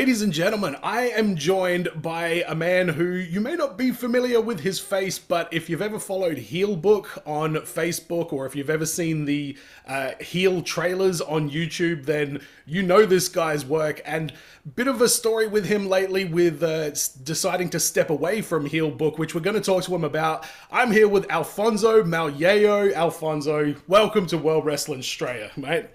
Ladies and gentlemen, I am joined by a man who you may not be familiar with his face, but if you've ever followed Heelbook on Facebook or if you've ever seen the Heel trailers on YouTube, then you know this guy's work. And bit of a story with him lately with deciding to step away from Heelbook, which we're going to talk to him about. I'm here with Afonso Malheiro. Alfonso, welcome to World Wrestling Australia, mate.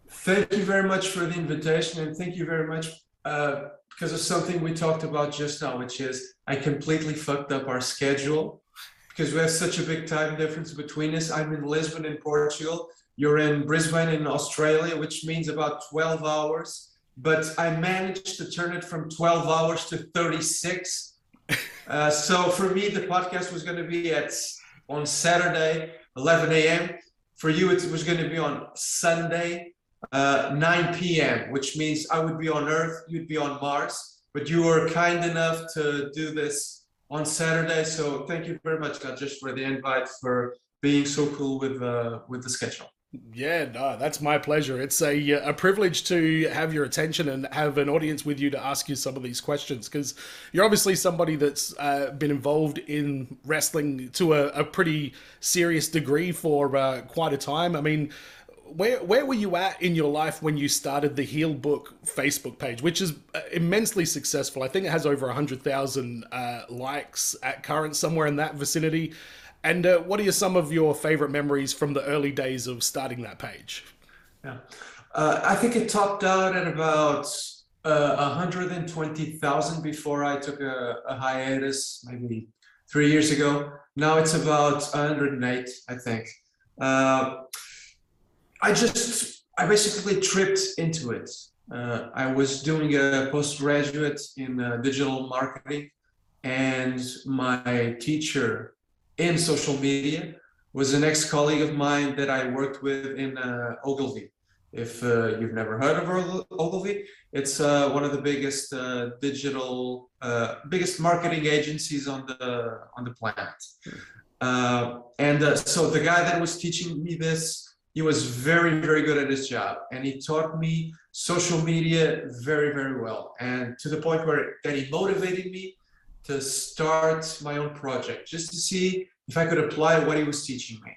Thank you very much for the invitation, and thank you very much because of something we talked about just now, which is I completely fucked up our schedule because we have such a big time difference between us. I'm in Lisbon in Portugal, you're in Brisbane in Australia, which means about 12 hours, but I managed to turn it from 12 hours to 36. So for me, the podcast was going to be on Saturday, 11 a.m. For you, it was going to be on Sunday, 9 p.m., which means I would be on Earth, you'd be on Mars, but you were kind enough to do this on Saturday. So thank you very much, just for the invite, for being so cool with the schedule. Yeah, no, that's my pleasure. It's a privilege to have your attention and have an audience with you to ask you some of these questions, because you're obviously somebody that's been involved in wrestling to a pretty serious degree for quite a time. I mean, where were you at in your life when you started the Heelbook Facebook page, which is immensely successful? I think it has over 100,000 likes at current, somewhere in that vicinity. And what are some of your favorite memories from the early days of starting that page? Yeah, I think it topped out at about 120,000 before I took a hiatus, maybe 3 years ago. Now it's about 108, I think. I basically tripped into it. I was doing a postgraduate in digital marketing, and my teacher in social media was an ex-colleague of mine that I worked with in Ogilvy. If you've never heard of Ogilvy, it's one of the biggest biggest marketing agencies on the planet. So the guy that was teaching me this, he was very, very good at his job, and he taught me social media very, very well, and to the point that he motivated me to start my own project just to see if I could apply what he was teaching me.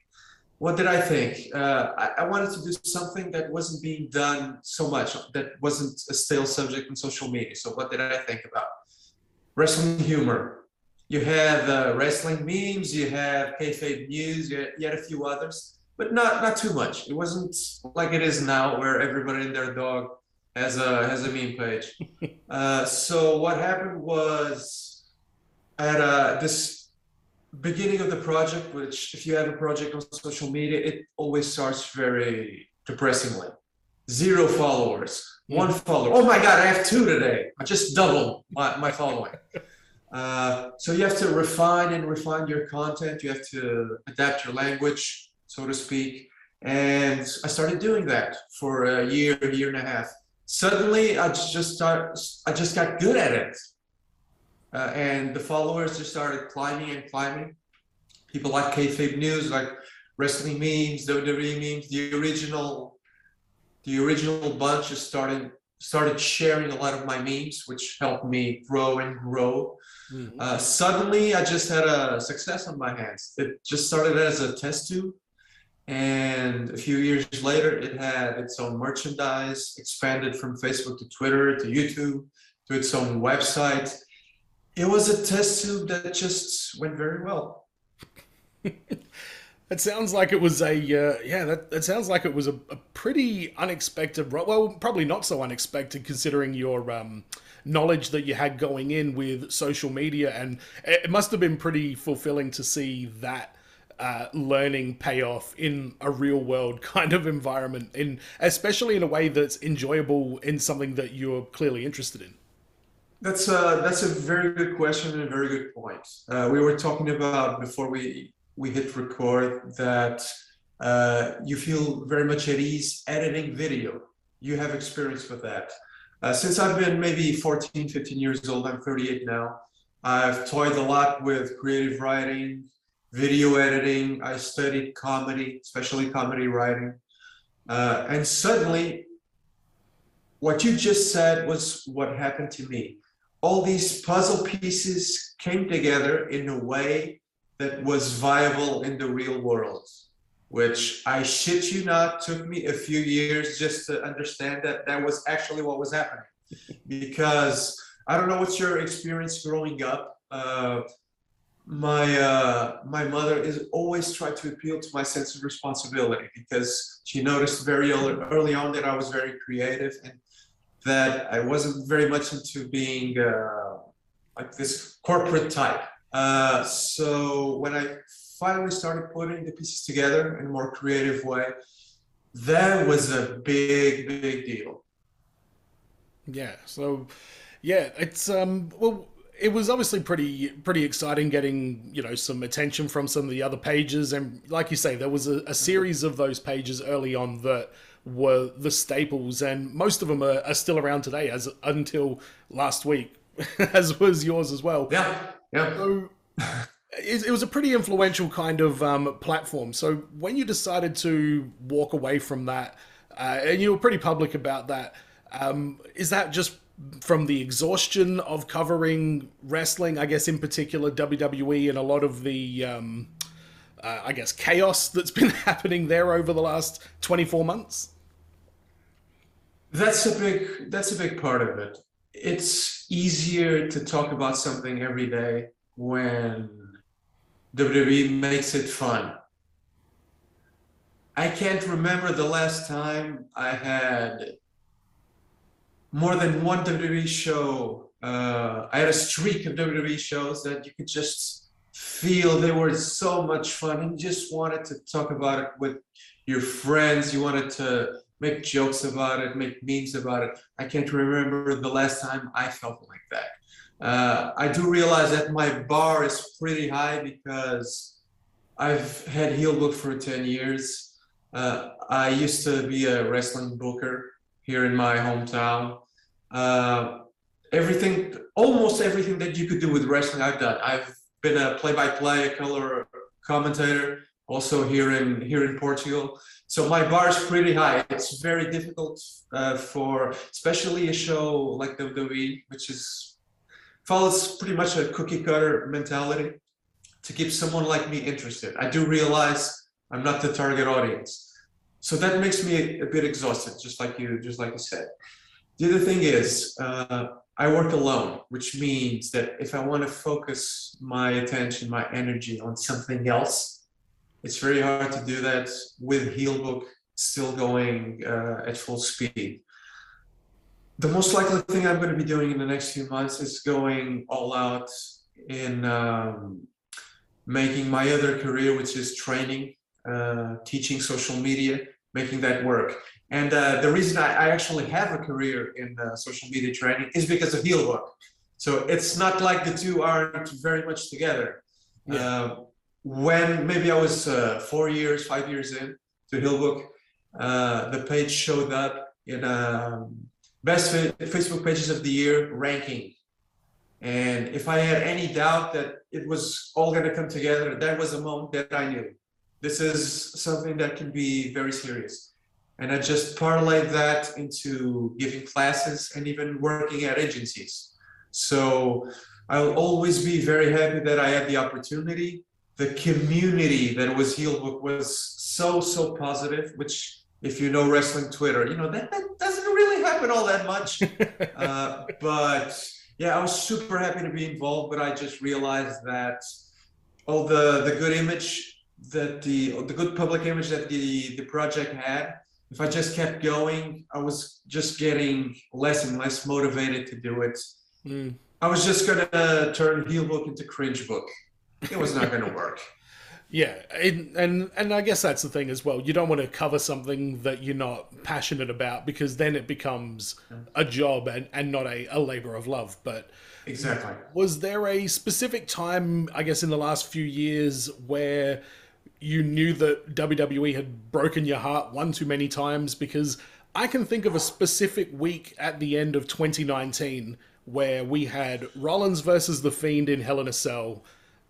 What did I think? I wanted to do something that wasn't being done so much, that wasn't a stale subject in social media. So what did I think about? Wrestling humor. You have wrestling memes, you have kayfabe news, you had a few others, but not too much. It wasn't like it is now, where everybody and their dog has a meme page. So what happened was, at this beginning of the project, which if you have a project on social media, it always starts very depressingly. 0 followers, 1 follower. Oh my God, I have 2 today. I just doubled my following. So you have to refine your content. You have to adapt your language, so to speak. And I started doing that for a year and a half. Suddenly, I just got good at it. And the followers just started climbing. People like kayfabe news, like wrestling memes, WWE memes. The original bunch just started sharing a lot of my memes, which helped me grow and grow. Mm-hmm. Suddenly, I just had a success on my hands. It just started as a test tube, and a few years later, it had its own merchandise, expanded from Facebook to Twitter to YouTube to its own website. It was a test tube that just went very well. It sounds like it was that sounds like it was a pretty unexpected, well, probably not so unexpected considering your knowledge that you had going in with social media, and it must have been pretty fulfilling to see that learning pay off in a real world kind of environment, especially in a way that's enjoyable in something that you're clearly interested in. That's a very good question and a very good point. We were talking about before we hit record that you feel very much at ease editing video. You have experience with that. Since I've been maybe 14, 15 years old, I'm 38 now, I've toyed a lot with creative writing, video editing. I studied comedy, especially comedy writing. And suddenly, what you just said was what happened to me. All these puzzle pieces came together in a way that was viable in the real world, which I shit you not, took me a few years just to understand that that was actually what was happening. Because I don't know what's your experience growing up. My mother is always tried to appeal to my sense of responsibility because she noticed very early on that I was very creative and that I wasn't very much into being like this corporate type. So when I finally started putting the pieces together in a more creative way, that was a big deal. Yeah. So, yeah, it's well, it was obviously pretty exciting getting, you know, some attention from some of the other pages, and like you say, there was a series of those pages early on that were the staples, and most of them are still around today, as until last week, as was yours as well. Yeah, yeah. So it was a pretty influential kind of platform. So when you decided to walk away from that, and you were pretty public about that, is that just from the exhaustion of covering wrestling, I guess in particular WWE, and a lot of the, I guess, chaos that's been happening there over the last 24 months? That's a big part of it. It's easier to talk about something every day when WWE makes it fun. I can't remember the last time I had more than one WWE show. I had a streak of WWE shows that you could just feel they were so much fun and you just wanted to talk about it with your friends. You wanted to make jokes about it, make memes about it. I can't remember the last time I felt like that. I do realize that my bar is pretty high because I've had Heelbook for 10 years. I used to be a wrestling booker here in my hometown. Almost everything that you could do with wrestling, I've done. I've been a play-by-play, a color commentator, also here in Portugal. So my bar is pretty high. It's very difficult for, especially a show like WWE, which follows pretty much a cookie cutter mentality, to keep someone like me interested. I do realize I'm not the target audience. So that makes me a bit exhausted, just like you said. The other thing is, I work alone, which means that if I want to focus my attention, my energy on something else, it's very hard to do that with Heelbook still going at full speed. The most likely thing I'm going to be doing in the next few months is going all out in making my other career, which is training, teaching social media, making that work. And the reason I actually have a career in social media training is because of Heelbook. So it's not like the two aren't very much together. Yeah. When maybe I was 5 years in to Heelbook, the page showed up in best Facebook pages of the year ranking. And if I had any doubt that it was all going to come together, that was a moment that I knew this is something that can be very serious. And I just parlayed that into giving classes and even working at agencies. So I'll always be very happy that I had the opportunity. The community that was Heelbook was so positive, which if you know wrestling Twitter, you know, that doesn't really happen all that much. But yeah, I was super happy to be involved, but I just realized that all the good image that the good public image that the project had, if I just kept going, I was just getting less and less motivated to do it. I was just gonna turn Heelbook into cringe book. It was not going to work. Yeah, and I guess that's the thing as well. You don't want to cover something that you're not passionate about, because then it becomes a job and not a labor of love. But exactly. Was there a specific time, I guess, in the last few years where you knew that WWE had broken your heart one too many times? Because I can think of a specific week at the end of 2019 where we had Rollins versus The Fiend in Hell in a Cell.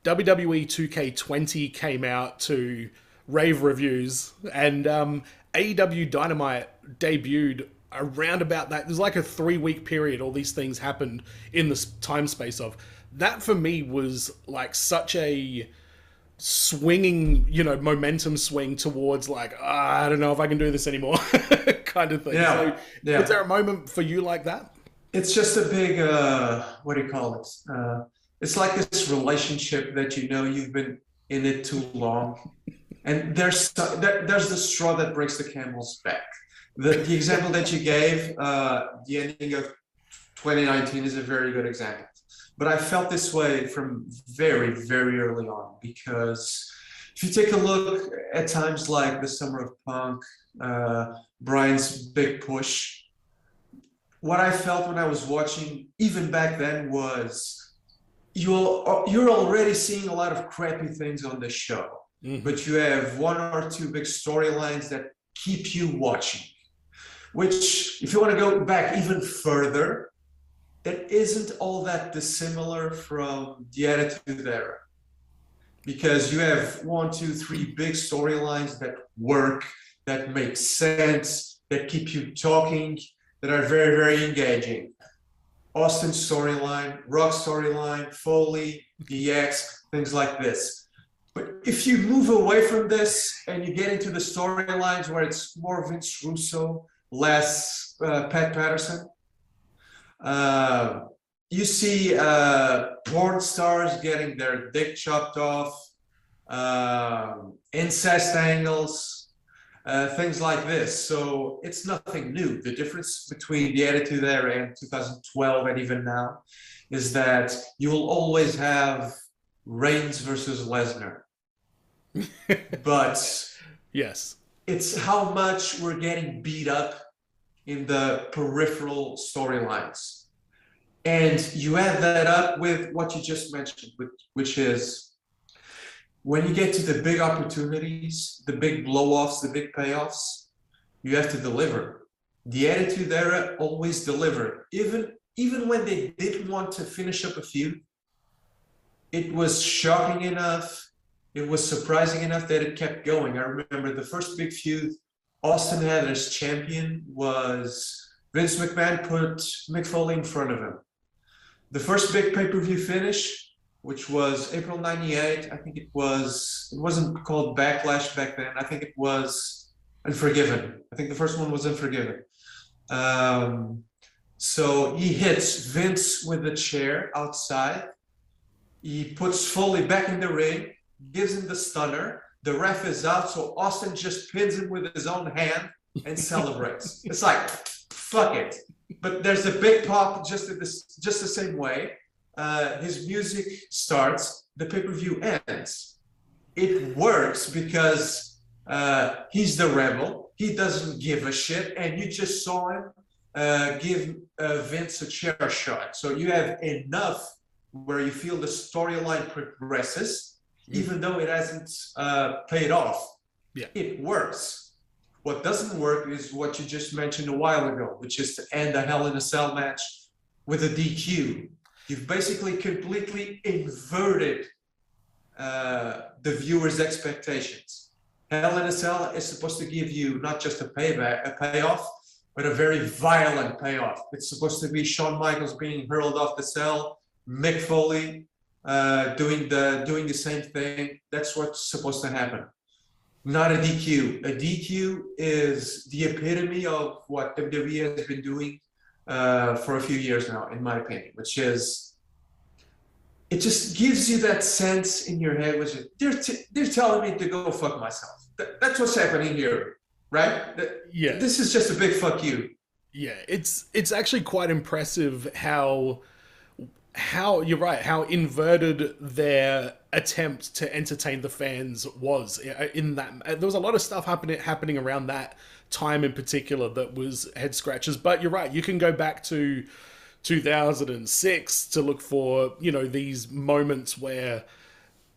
WWE 2K20 came out to rave reviews, and AEW Dynamite debuted, around about that. There's like a 3-week period. All these things happened in the time space of that. For me, was like such a swinging, momentum swing towards like, I don't know if I can do this anymore, kind of thing. Yeah, So, yeah. was there a moment for you like that? It's just a big, what do you call it? It's like this relationship that you've been in it too long, and there's the straw that breaks the camel's back. The example that you gave, the ending of 2019 is a very good example. But I felt this way from very, very early on, because if you take a look at times like the Summer of Punk, Brian's big push, what I felt when I was watching, even back then, was you're already seeing a lot of crappy things on the show, but you have 1 or 2 big storylines that keep you watching. Which, if you want to go back even further, that isn't all that dissimilar from the Attitude Era, because you have 1, 2, 3 big storylines that work, that make sense, that keep you talking, that are very, very engaging. Austin's storyline, Rock's storyline, Foley, DX, things like this. But if you move away from this and you get into the storylines where it's more Vince Russo, less Pat Patterson, you see porn stars getting their dick chopped off, incest angles, things like this. So it's nothing new. The difference between the Attitude Era and 2012 and even now is that you will always have Reigns versus Lesnar. But yes, it's how much we're getting beat up in the peripheral storylines. And you add that up with what you just mentioned, which is when you get to the big opportunities, the big blow-offs, the big payoffs, you have to deliver. The Attitude Era always delivered. Even when they didn't want to finish up a feud, it was shocking enough, it was surprising enough that it kept going. I remember the first big feud Austin had as champion was Vince McMahon put Mick Foley in front of him. The first big pay-per-view finish, which was April 98, I think it wasn't called Backlash back then. I think it was Unforgiven. I think the first one was Unforgiven. So he hits Vince with a chair outside. He puts Foley back in the ring, gives him the stunner. The ref is out, so Austin just pins him with his own hand and celebrates. It's like, fuck it. But there's a big pop just the same way. His music starts, the pay-per-view ends. It works because he's the rebel. He doesn't give a shit, and you just saw him give Vince a chair shot. So you have enough where you feel the storyline progresses, even though it hasn't paid off. Yeah. It works. What doesn't work is what you just mentioned a while ago, which is to end a Hell in a Cell match with a DQ. You've basically completely inverted the viewer's expectations. Hell in a Cell is supposed to give you not just a payoff, but a very violent payoff. It's supposed to be Shawn Michaels being hurled off the cell, Mick Foley doing the same thing. That's what's supposed to happen. Not a DQ. A DQ is the epitome of what WWE has been doing for a few years now, in my opinion, which is, it just gives you that sense in your head, which is, they're telling me to go fuck myself. That's what's happening here, right? Yeah. This is just a big fuck you. Yeah, it's actually quite impressive how you're right, how inverted their attempt to entertain the fans was in that. There was a lot of stuff happening around that time in particular that was head scratchers. But you're right, you can go back to 2006 to look for, these moments where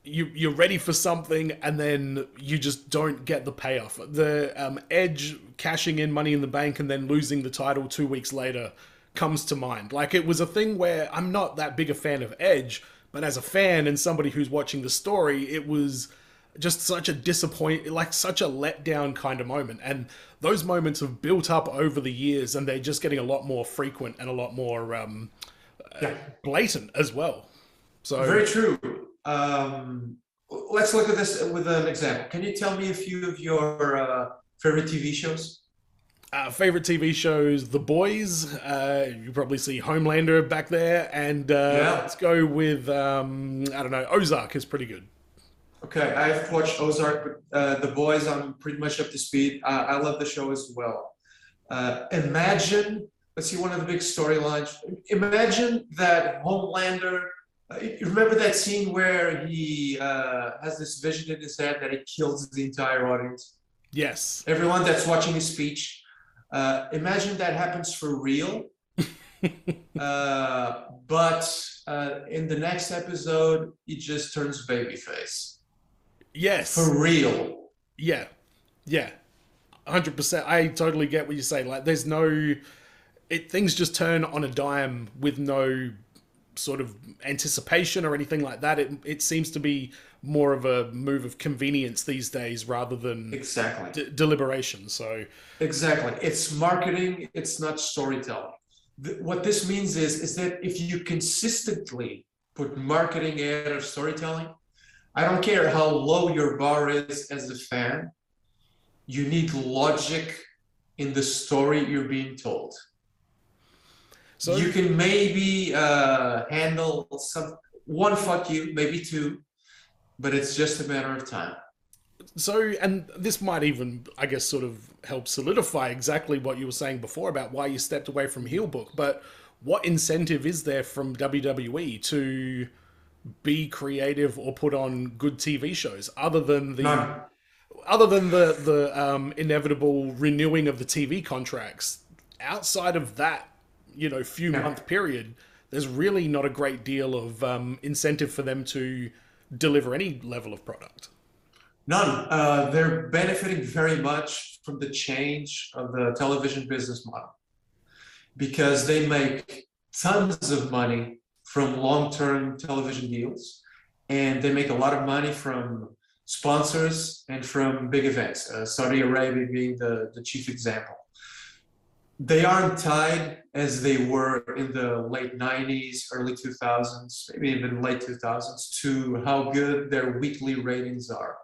you're ready for something and then you just don't get the payoff. The Edge cashing in Money in the Bank and then losing the title 2 weeks later comes to mind. Like, it was a thing where I'm not that big a fan of Edge, but as a fan and somebody who's watching the story, it was just such a such a letdown kind of moment. And those moments have built up over the years, and they're just getting a lot more frequent and a lot more Yeah, blatant as well. So very true. Let's look at this with an example. Can you tell me a few of your favorite TV shows? favorite TV shows: The Boys. You probably see Homelander back there, and Yeah. let's go with I don't know. Ozark is pretty good. Okay, I've watched Ozark, but The Boys, I'm pretty much up to speed. I love the show as well. Imagine, let's see, one of the big storylines. Imagine that Homelander. You remember that scene where he has this vision in his head that he kills the entire audience? Yes. Everyone that's watching his speech. Imagine that happens for real. But in the next episode, he just turns babyface. Yes. For real. Yeah. Yeah. 100%. I totally get what you're saying. Like, there's no... things just turn on a dime with no sort of anticipation or anything like that. It seems to be more of a move of convenience these days rather than exactly deliberation. So exactly, it's marketing. It's not storytelling. What this means is that if you consistently put marketing ahead of storytelling, I don't care how low your bar is as a fan, you need logic in the story you're being told. So you can maybe handle one fuck you, maybe two, but it's just a matter of time. So, and this might even, I guess, sort of help solidify exactly what you were saying before about why you stepped away from Heelbook, but what incentive is there from WWE to be creative or put on good TV shows other than the None. Inevitable renewing of the TV contracts? Outside of that, few month period, there's really not a great deal of incentive for them to deliver any level of product. None. They're benefiting very much from the change of the television business model because they make tons of money from long-term television deals, and they make a lot of money from sponsors and from big events, Saudi Arabia being the chief example. They aren't tied as they were in the late 90s, early 2000s, maybe even late 2000s, to how good their weekly ratings are.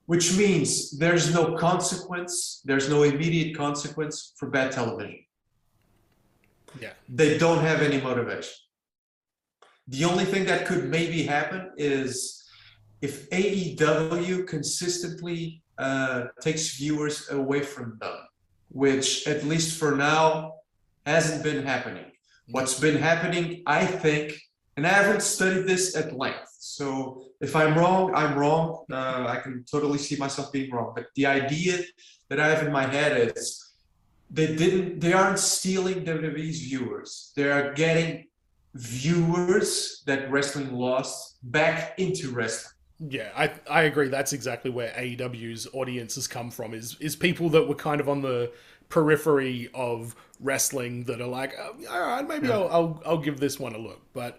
Which means there's no consequence, there's no immediate consequence for bad television. Yeah. They don't have any motivation. The only thing that could maybe happen is if AEW consistently takes viewers away from them, which at least for now hasn't been happening. What's been happening, I think, and I haven't studied this at length, so if I'm wrong, I'm wrong. I can totally see myself being wrong, but the idea that I have in my head is they aren't stealing WWE's viewers. They are getting viewers that wrestling lost back into wrestling. Yeah, I agree. That's exactly where AEW's audience has come from, is people that were kind of on the periphery of wrestling that are like, oh, all right, maybe I'll give this one a look. But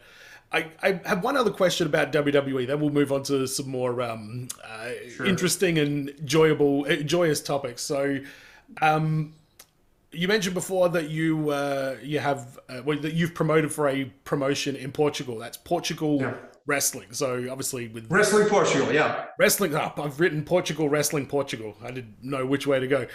I have one other question about WWE. Then we'll move on to some more interesting and joyous topics. So, you mentioned before that that you've promoted for a promotion in Portugal. That's Portugal Wrestling. So obviously with Wrestling Portugal, yeah. Wrestling up. I've written Portugal Wrestling Portugal. I didn't know which way to go.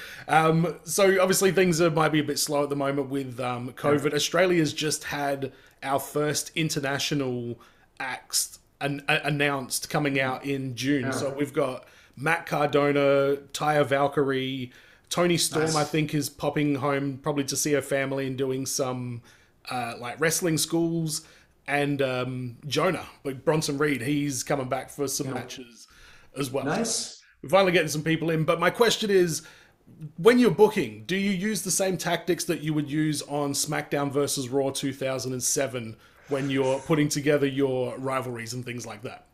So obviously things might be a bit slow at the moment with COVID. Australia's just had our first international acts announced coming out in June. So we've got Matt Cardona, Taya Valkyrie, Toni Storm, I think, is popping home probably to see her family and doing some like wrestling schools. And Jonah, like Bronson Reed, he's coming back for some matches as well. Nice. We're finally getting some people in. But my question is, when you're booking, do you use the same tactics that you would use on SmackDown versus Raw 2007 when you're putting together your rivalries and things like that?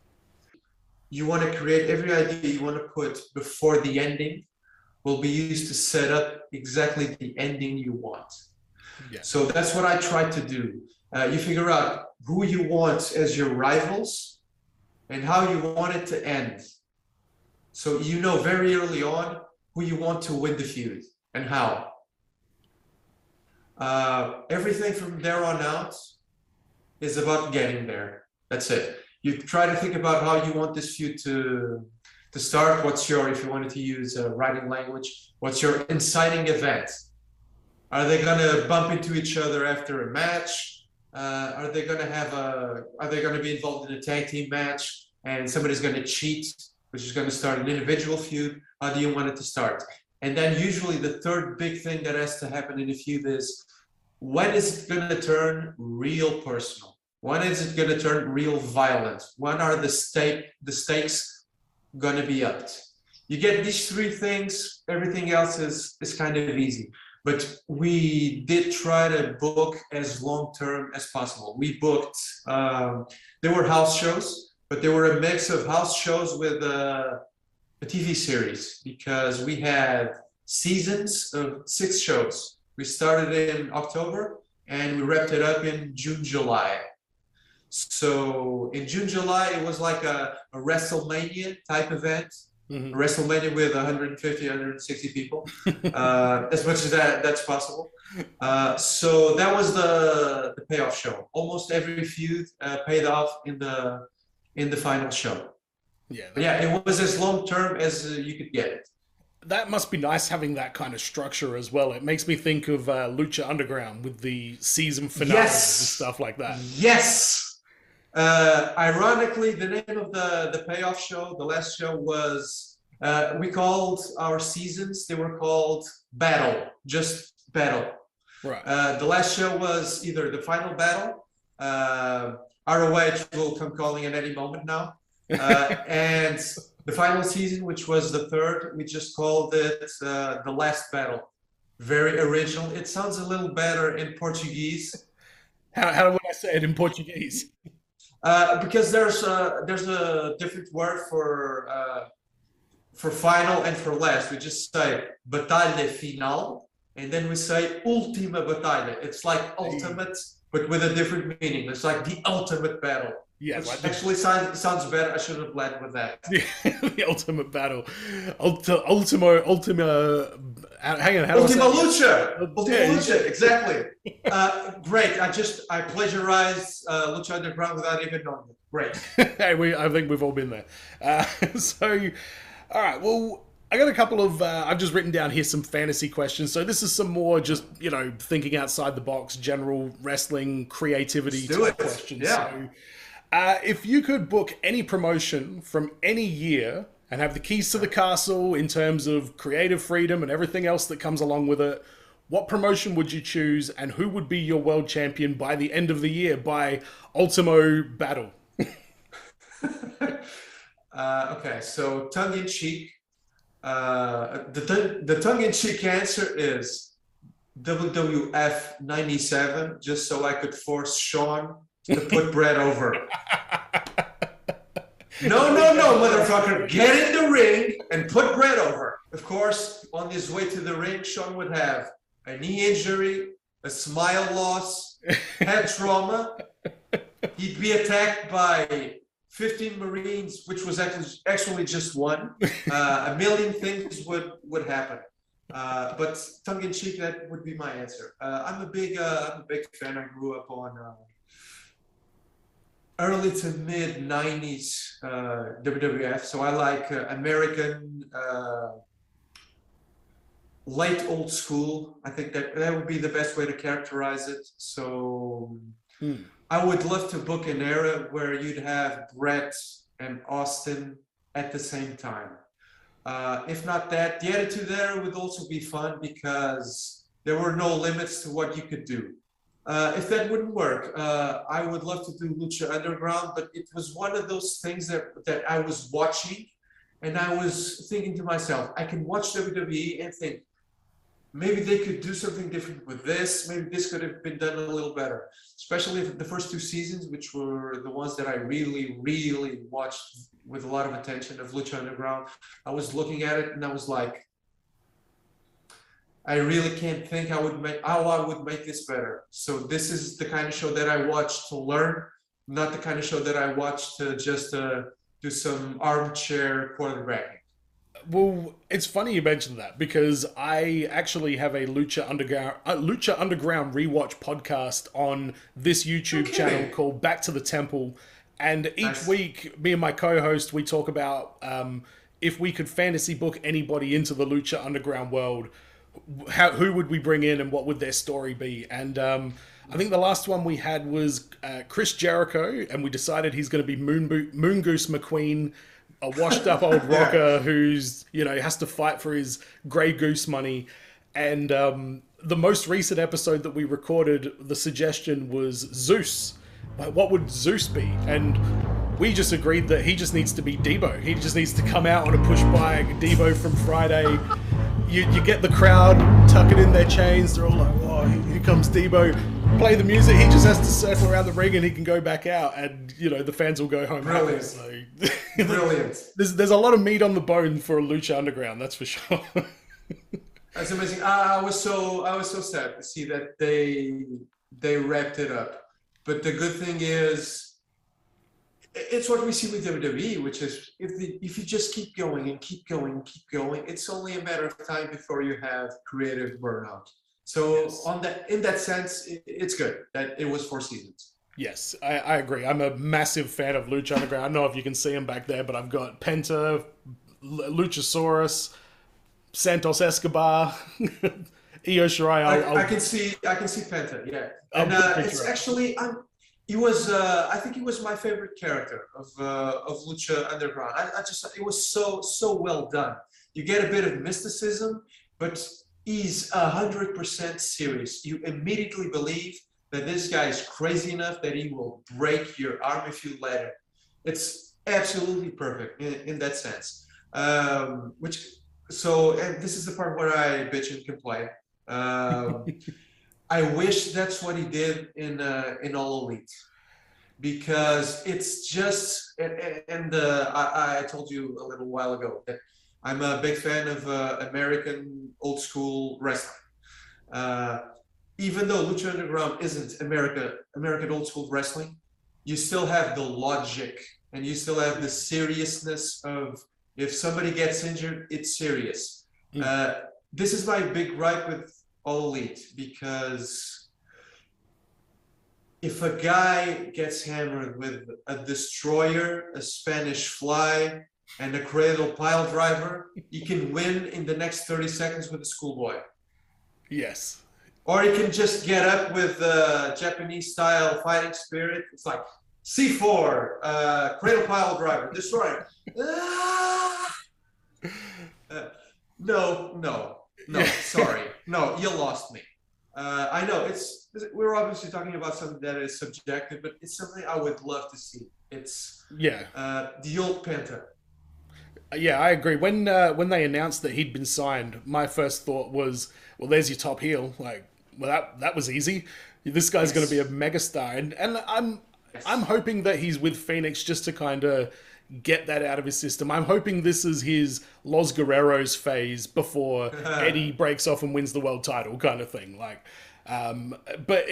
You want to create every idea you want to put before the ending will be used to set up exactly the ending you want. Yeah. So that's what I try to do. You figure out who you want as your rivals, and how you want it to end. So you know very early on who you want to win the feud and how. Everything from there on out is about getting there. That's it. You try to think about how you want this feud to start. What's your, if you wanted to use writing language, what's your inciting event? Are they going to bump into each other after a match? Are they going to be involved in a tag team match and somebody's going to cheat, which is going to start an individual feud? How do you want it to start? And then usually the third big thing that has to happen in a feud is, when is it going to turn real personal? When is it going to turn real violent? When are the stakes going to be upped? You get these three things, everything else is kind of easy. But we did try to book as long-term as possible. We booked, there were house shows, but there were a mix of house shows with a TV series, because we had seasons of 6 shows. We started in October and we wrapped it up in June, July. So in June, July, it was like a WrestleMania type event. Mm-hmm. WrestleMania with 150, 160 people, as much as that's possible. So that was the payoff show. Almost every feud paid off in the final show. Yeah, it was as long term as you could get it. That must be nice having that kind of structure as well. It makes me think of Lucha Underground with the season finales and stuff like that. Yes. Ironically, the name of the payoff show, the last show, was we called our seasons. They were called Battle, just Battle. Right. The last show was either the final battle. ROH will come calling at any moment now. And the final season, which was the third, we just called it the last battle. Very original. It sounds a little better in Portuguese. How would I say it in Portuguese? Because there's a different word for final and for last. We just say batalha final, and then we say última batalha. It's like ultimate, but with a different meaning. It's like the ultimate battle. Yeah, which actually sounds better. I should have led with that. Yeah, the ultimate battle. Ultima. Hang on. Ultima Lucha. Ultima Lucha. Exactly. Great. I plagiarized Lucha Underground without even knowing it. Great. Hey, I think we've all been there. So, all right. Well, I got a couple of. I've just written down here some fantasy questions. So this is some more just thinking outside the box, general wrestling creativity type questions. Yeah. So, if you could book any promotion from any year and have the keys to the castle in terms of creative freedom and everything else that comes along with it, what promotion would you choose, and who would be your world champion by the end of the year by Ultimo Battle? Okay, so tongue-in-cheek. The tongue-in-cheek answer is WWF 97, just so I could force Sean to put Brett over. No, motherfucker. Get in the ring and put Brett over. Of course, on his way to the ring, Sean would have a knee injury, a smile loss, head trauma. He'd be attacked by 15 Marines, which was actually just one. A million things would happen. But tongue-in-cheek, that would be my answer. I'm a big fan. I grew up on early to mid 90s WWF, so I like American late old school. I think that would be the best way to characterize it. So I would love to book an era where you'd have Brett and Austin at the same time. If not that, the Attitude Era would also be fun because there were no limits to what you could do. If that wouldn't work, I would love to do Lucha Underground, but it was one of those things that I was watching and I was thinking to myself, I can watch WWE and think, maybe they could do something different with this. Maybe this could have been done a little better, especially the first 2 seasons, which were the ones that I really, really watched with a lot of attention of Lucha Underground. I was looking at it and I was like, I really can't think how I would make this better. So this is the kind of show that I watch to learn not the kind of show that I watch to just do some armchair quarterbacking. Well, it's funny you mentioned that because I actually have a Lucha Underground rewatch podcast on this YouTube channel called Back to the Temple, and each week, me and my co-host, we talk about if we could fantasy book anybody into the Lucha Underground world, who would we bring in and what would their story be? And I think the last one we had was Chris Jericho, and we decided he's going to be Moongoose McQueen, a washed-up old rocker who's, has to fight for his Grey Goose money. And the most recent episode that we recorded, the suggestion was Zeus. Like, what would Zeus be? And we just agreed that he just needs to be Debo. He just needs to come out on a push bike, Debo from Friday. You get the crowd tucking in their chains. They're all like, "Whoa, here comes Debo." Play the music. He just has to circle around the ring and he can go back out, and the fans will go home. Brilliant. So, Brilliant. There's a lot of meat on the bone for Lucha Underground. That's for sure. That's amazing. I was so sad to see that they wrapped it up. But the good thing is, it's what we see with WWE, which is if you just keep going and keep going and keep going, it's only a matter of time before you have creative burnout. So in that sense, it's good that it was 4 seasons. Yes, I agree. I'm a massive fan of Lucha Underground. I don't know if you can see him back there, but I've got Penta, Luchasaurus, Santos Escobar, Io Shirai. I can see Penta, yeah. And it's actually I think he was my favorite character of Lucha Underground. It was so well done. You get a bit of mysticism, but he's 100% serious. You immediately believe that this guy is crazy enough that he will break your arm if you let him. It's absolutely perfect in that sense. And this is the part where I bitch and complain. I wish that's what he did in All Elite, because it's just I told you a little while ago that I'm a big fan of American old school wrestling. Even though Lucha Underground isn't American old school wrestling, you still have the logic and you still have the seriousness of, if somebody gets injured, it's serious. This is my big gripe with All Elite, because if a guy gets hammered with a destroyer, a Spanish fly, and a cradle pile driver, he can win in the next 30 seconds with a schoolboy. Yes. Or he can just get up with Japanese style fighting spirit. It's like C4, cradle pile driver, destroyer. No, sorry. No, you lost me. I know we're obviously talking about something that is subjective, but it's something I would love to see. It's the old Penta. Yeah, I agree. When they announced that he'd been signed, my first thought was, well, there's your top heel. Like, well, that was easy. This guy's going to be a megastar, and I'm hoping that he's with Phoenix just to kind of get that out of his system. I'm hoping this is his Los Guerreros phase before Eddie breaks off and wins the world title, kind of thing. Like, but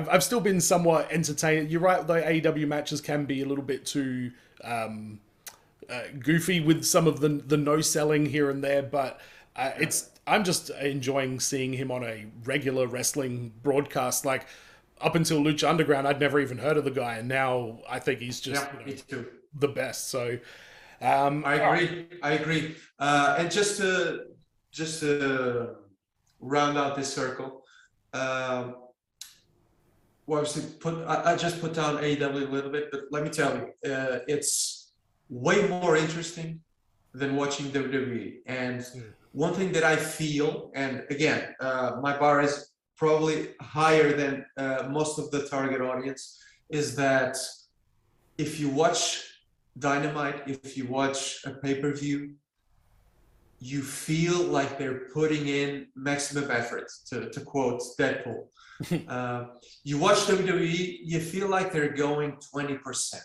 I've still been somewhat entertained. You're right, the AEW matches can be a little bit too goofy with some of the no selling here and there, but I'm just enjoying seeing him on a regular wrestling broadcast. Like, up until Lucha Underground, I'd never even heard of the guy, and now I think he's just the best. So I agree. And just to round out this circle, obviously I just put down AEW a little bit, but let me tell you, it's way more interesting than watching WWE. And one thing that I feel, and again, my bar is probably higher than most of the target audience, is that if you watch Dynamite, if you watch a pay-per-view, you feel like they're putting in maximum effort, to quote Deadpool. You watch WWE, you feel like they're going 20%,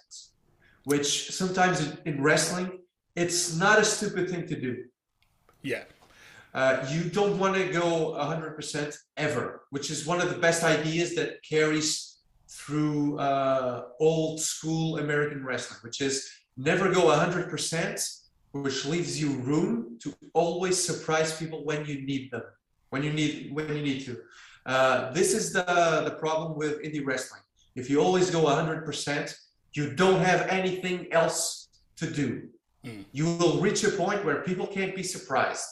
which sometimes in wrestling, it's not a stupid thing to do. Yeah. You don't want to go 100% ever, which is one of the best ideas that carries through old school American wrestling, which is never go 100%, which leaves you room to always surprise people when you need them, when you need to. This is the problem with indie wrestling. If you always go 100%, you don't have anything else to do. You will reach a point where people can't be surprised,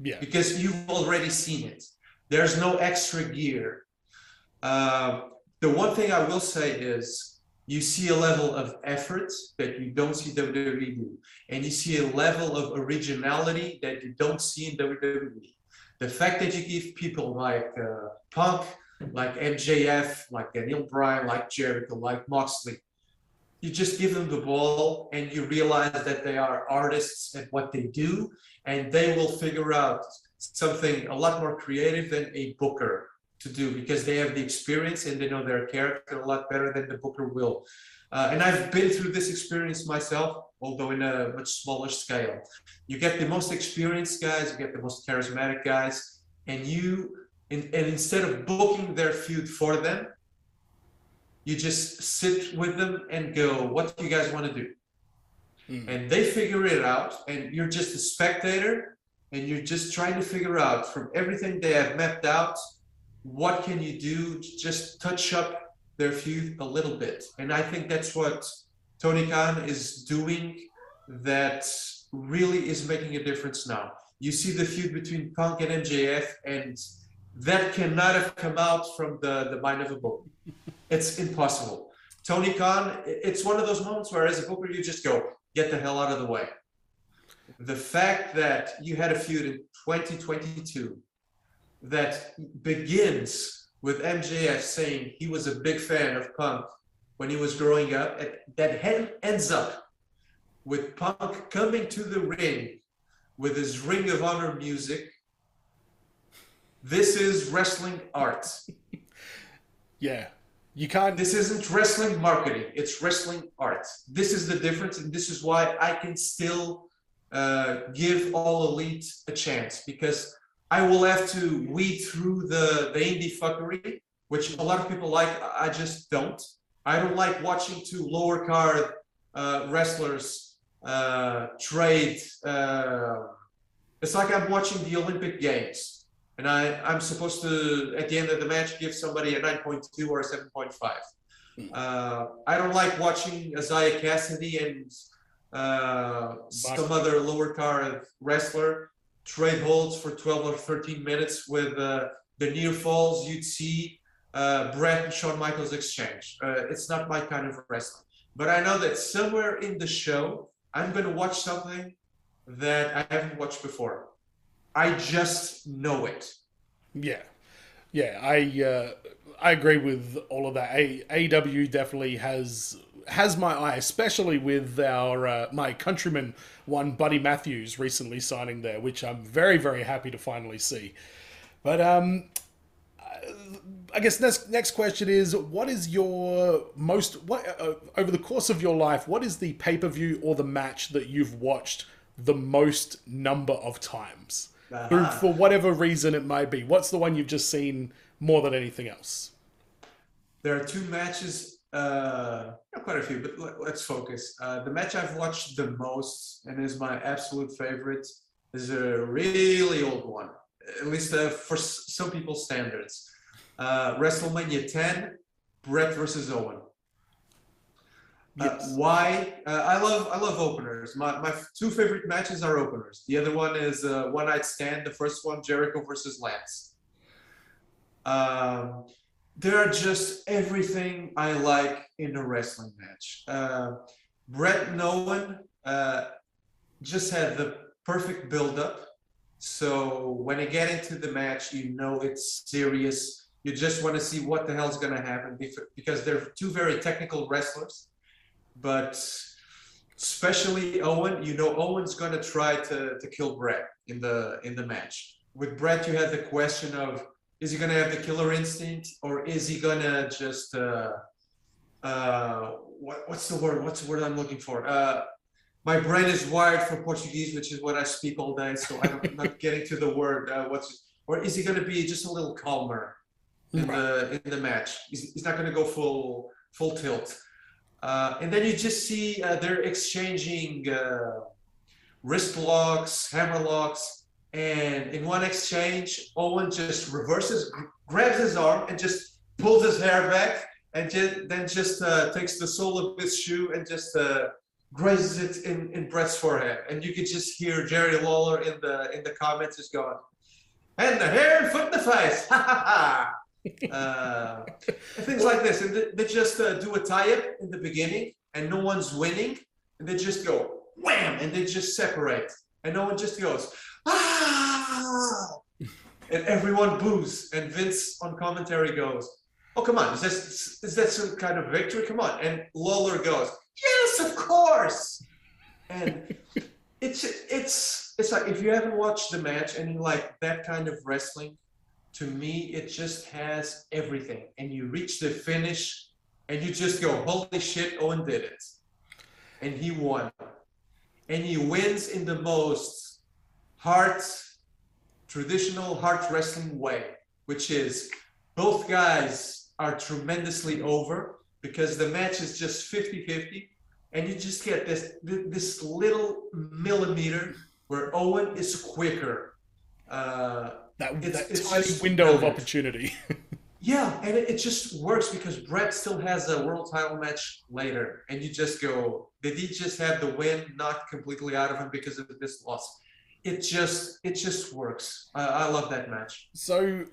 because you've already seen it. There's no extra gear. The one thing I will say is you see a level of effort that you don't see WWE do, and you see a level of originality that you don't see in WWE. The fact that you give people like Punk, like MJF, like Daniel Bryan, like Jericho, like Moxley, you just give them the ball and you realize that they are artists at what they do, and they will figure out something a lot more creative than a booker to do, because they have the experience and they know their character a lot better than the booker will. And I've been through this experience myself, although in a much smaller scale. You get the most experienced guys, you get the most charismatic guys, and instead of booking their feud for them, you just sit with them and go, what do you guys want to do? And they figure it out, and you're just a spectator, and you're just trying to figure out from everything they have mapped out, what can you do to just touch up their feud a little bit. And I think that's what Tony Khan is doing that really is making a difference now. You see the feud between Punk and MJF, and that cannot have come out from the mind of a booker. It's impossible. Tony Khan, it's one of those moments where as a booker, you just go, get the hell out of the way. The fact that you had a feud in 2022 that begins with MJF saying he was a big fan of Punk when he was growing up, that ends up with Punk coming to the ring with his Ring of Honor music. This is wrestling art. Yeah. You can't. This isn't wrestling marketing, it's wrestling art. This is the difference, and this is why I can still give All Elite a chance, because I will have to weed through the indie fuckery, which a lot of people like. I just don't. I don't like watching two lower card wrestlers trade. It's like I'm watching the Olympic Games. And I'm supposed to, at the end of the match, give somebody a 9.2 or a 7.5. I don't like watching Isaiah Cassidy and some other lower card wrestler trade holds for 12 or 13 minutes with the near falls you'd see Brett and Shawn Michaels exchange. It's not my kind of wrestling. But I know that somewhere in the show, I'm going to watch something that I haven't watched before. I just know it. Yeah. I agree with all of that. AEW definitely has my eye, especially with our my countryman one, Buddy Matthews, recently signing there, which I'm very, very happy to finally see. But I guess next question is, what is your over the course of your life, what is the pay-per-view or the match that you've watched the most number of times? For whatever reason it might be. What's the one you've just seen more than anything else? There are two matches, not quite a few, but let's focus. The match I've watched the most and is my absolute favorite is a really old one, at least for some people's standards. WrestleMania 10, Brett versus Owen. Yes. Why? I love openers. My two favorite matches are openers. The other one is One Night Stand. The first one, Jericho versus Lance. There are just everything I like in a wrestling match. Brett and Owen just had the perfect build-up. So when you get into the match, you know it's serious. You just want to see what the hell's going to happen, because they're two very technical wrestlers. But especially Owen, you know Owen's going to try to kill Brett in the match. With Brett, you had the question of, is he going to have the killer instinct, or is he going to just what's the word I'm looking for? My brain is wired for Portuguese, which is what I speak all day, so I'm not getting to the word. Or is he going to be just a little calmer in the match. He's not going to go full tilt. And then you just see they're exchanging wrist locks, hammer locks, and in one exchange, Owen just reverses, grabs his arm, and just pulls his hair back, and then just takes the sole of his shoe and just grazes it in Bret's forehead. And you could just hear Jerry Lawler in the comments just going, "And the hair and foot in the face, ha ha ha." Things like this, and they just do a tie-up in the beginning, and no one's winning, and they just go wham, and they just separate, and no one just goes ah, and everyone boos, and Vince on commentary goes, "Oh, come on, is that some kind of victory? Come on!" And Lawler goes, "Yes, of course." And it's like, if you haven't watched the match and you like that kind of wrestling, to me, it just has everything. And you reach the finish, and you just go, "Holy shit, Owen did it." And he won. And he wins in the most traditional heart wrestling way, which is both guys are tremendously over because the match is just 50-50. And you just get this little millimeter where Owen is quicker. That tiny window of opportunity. Yeah, and it just works because Bret still has a world title match later, and you just go, did he just have the win knocked completely out of him because of this loss? It just works. I love that match. So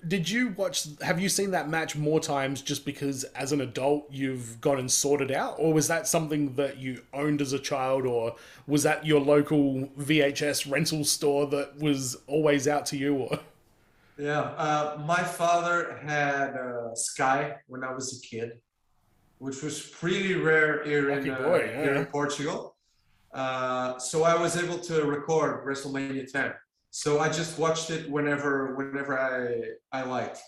have you seen that match more times just because as an adult you've gone and sorted out, or was that something that you owned as a child, or was that your local VHS rental store that was always out to you? Or yeah, my father had Sky when I was a kid, which was pretty rare here in Portugal. So I was able to record WrestleMania 10. So I just watched it whenever I liked.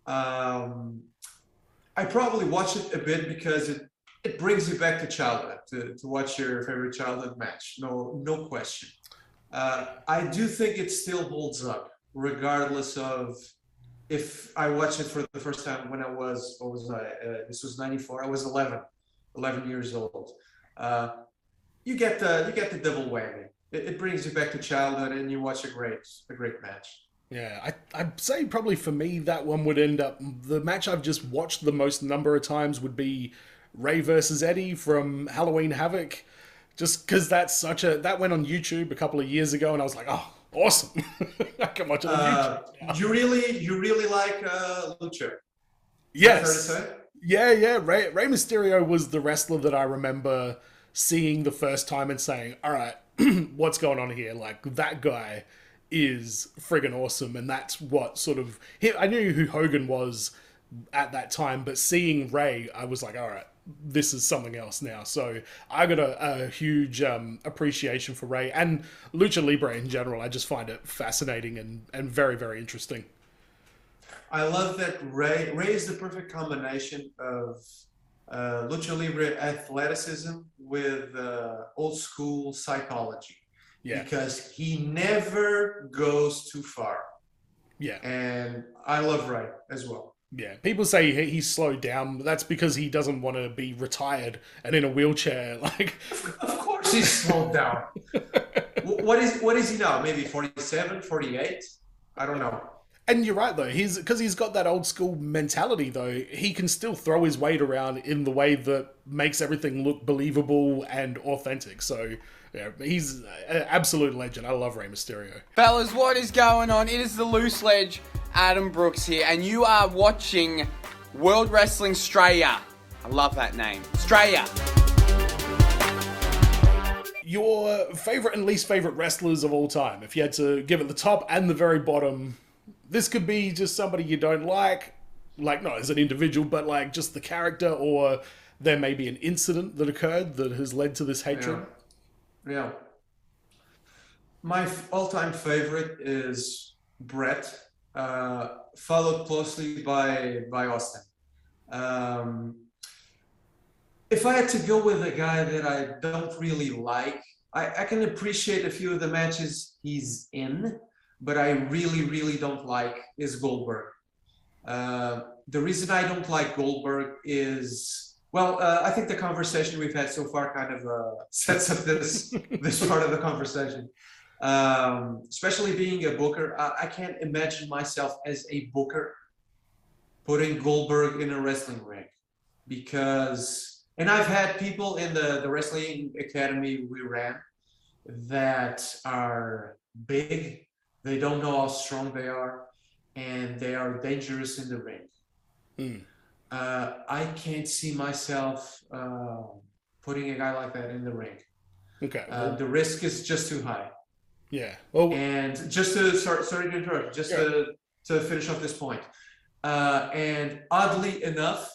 I probably watched it a bit because it brings you back to childhood, to watch your favorite childhood match. No question. I do think it still holds up, regardless of if I watched it for the first time when I was, what was I? This was 94. I was 11 years old. You get the double whammy. It brings you back to childhood, and you watch a great match. Yeah, I'd say probably for me that one would end up, the match I've just watched the most number of times would be Ray versus Eddie from Halloween Havoc, just because that went on YouTube a couple of years ago, and I was like, oh, awesome! I can watch it on YouTube now. You really like Lucha? Yes. Yeah. Rey Mysterio was the wrestler that I remember seeing the first time and saying, all right, what's going on here? Like, that guy is friggin' awesome. And that's what sort of, I knew who Hogan was at that time, but seeing Ray, I was like, all right, this is something else now. So I got a huge appreciation for Ray and Lucha Libre in general. I just find it fascinating and very, very interesting. I love that Ray is the perfect combination of Lucha Libre athleticism with old school psychology. Yeah. Because he never goes too far. Yeah. And I love Ray as well. Yeah. People say he's slowed down, but that's because he doesn't want to be retired and in a wheelchair. Like, of course he's slowed down. What is he now? Maybe 47, 48? I don't know. And you're right, though. Because he's got that old school mentality, though. He can still throw his weight around in the way that makes everything look believable and authentic. So, yeah, he's an absolute legend. I love Rey Mysterio. Fellas, what is going on? It is the Loose Ledge, Adam Brooks here, and you are watching World Wrestling Australia. I love that name. Australia. Your favourite and least favourite wrestlers of all time. If you had to give it the top and the very bottom. This could be just somebody you don't like not as an individual, but like just the character, or there may be an incident that occurred that has led to this hatred. Yeah. My all-time favorite is Bret, followed closely by Austin. If I had to go with a guy that I don't really like, I can appreciate a few of the matches he's in, but I really, really don't like is Goldberg. The reason I don't like Goldberg is, well, I think the conversation we've had so far kind of sets up this part of the conversation. Especially being a booker, I can't imagine myself as a booker putting Goldberg in a wrestling ring, because, and I've had people in the wrestling academy we ran that are big, they don't know how strong they are, and they are dangerous in the ring. I can't see myself putting a guy like that in the ring. Okay. The risk is just too high. Yeah. Well, and just to sorry to interrupt, just to finish off this point. And oddly enough,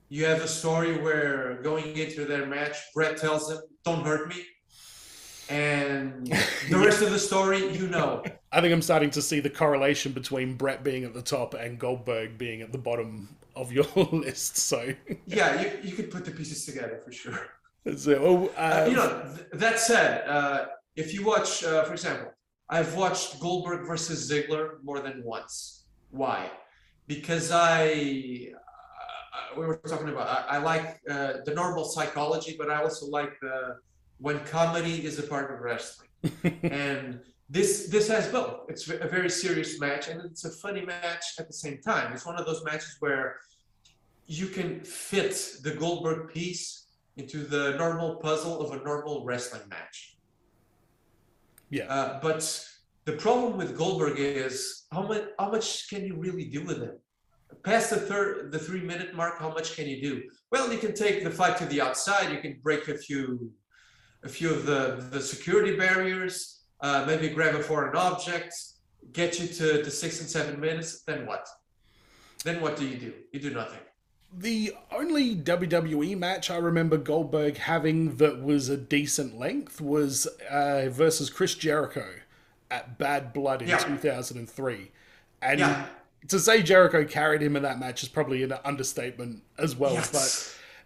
you have a story where going into their match, Brett tells him, "Don't hurt me." And the rest of the story, you know. I think I'm starting to see the correlation between Brett being at the top and Goldberg being at the bottom of your list. So yeah, you could put the pieces together for sure. So, that said, if you watch, for example, I've watched Goldberg versus Ziggler more than once. Why? Because we were talking about, I like the normal psychology, but I also like when comedy is a part of wrestling. And this has both. It's a very serious match, and it's a funny match at the same time. It's one of those matches where you can fit the Goldberg piece into the normal puzzle of a normal wrestling match. Yeah. But the problem with Goldberg is how much can you really do with him? Past the 3-minute mark, how much can you do? Well, you can take the fight to the outside. You can break a few of the security barriers, maybe grab a foreign object, get you to 6 and 7 minutes. Then what? Then what do? You do nothing. The only WWE match I remember Goldberg having that was a decent length was versus Chris Jericho at Bad Blood in 2003. And to say Jericho carried him in that match is probably an understatement as well. Yes.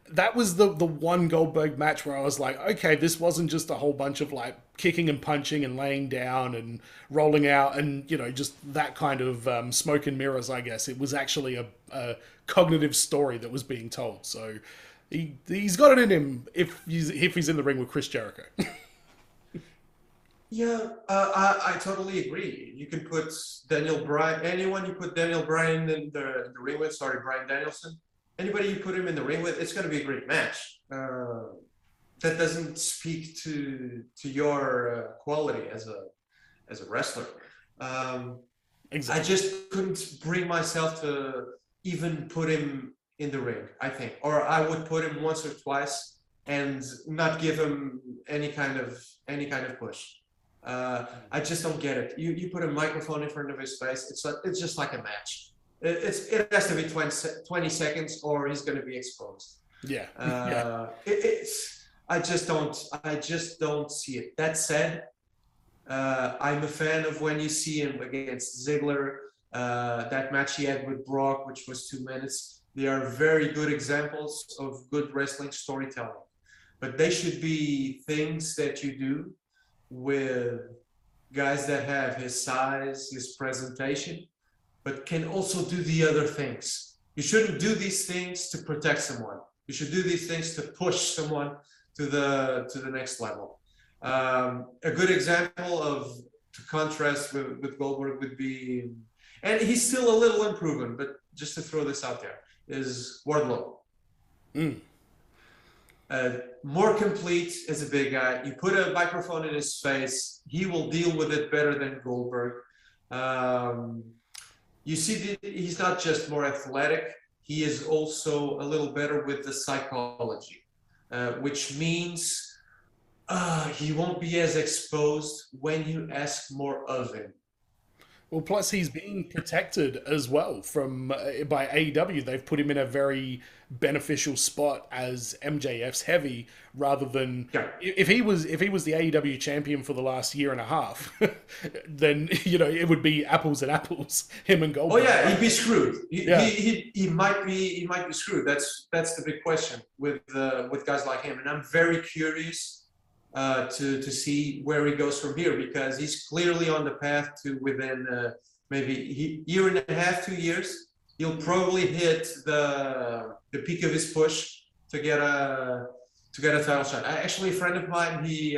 But that was the one Goldberg match where I was like, okay, this wasn't just a whole bunch of like kicking and punching and laying down and rolling out and, just that kind of smoke and mirrors, I guess. It was actually a cognitive story that was being told. So he's got it in him if he's in the ring with Chris Jericho. Yeah, I totally agree. You can put Daniel Bryan, anyone you put Daniel Bryan in the ring with, Bryan Danielson, anybody you put him in the ring with, it's going to be a great match. That doesn't speak to your quality as a wrestler. Exactly. I just couldn't bring myself to even put him in the ring, I think. Or I would put him once or twice and not give him any kind of push. I just don't get it. You put a microphone in front of his face, it's just like a match. It has to be 20 seconds or he's going to be exposed. Yeah. I just don't see it. That said, I'm a fan of when you see him against Ziggler, that match he had with Brock, which was 2 minutes. They are very good examples of good wrestling storytelling, but they should be things that you do with guys that have his size, his presentation, but can also do the other things. You shouldn't do these things to protect someone. You should do these things to push someone to the next level. A good example to contrast with Goldberg would be, and he's still a little improving, but just to throw this out there, is Wardlow. More complete as a big guy. You put a microphone in his face, he will deal with it better than Goldberg. You see, he's not just more athletic, he is also a little better with the psychology, which means he won't be as exposed when you ask more of him. Well, plus he's being protected as well by AEW. They've put him in a very beneficial spot as MJF's heavy, rather than if he was the AEW champion for the last year and a half, then it would be apples and apples, him and Goldberg. Oh yeah, he'd be screwed. He might be screwed. That's the big question with guys like him, and I'm very curious to see where he goes from here, because he's clearly on the path to within maybe year and a half, 2 years, he'll probably hit the peak of his push to get a title shot. Actually, a friend of mine, he's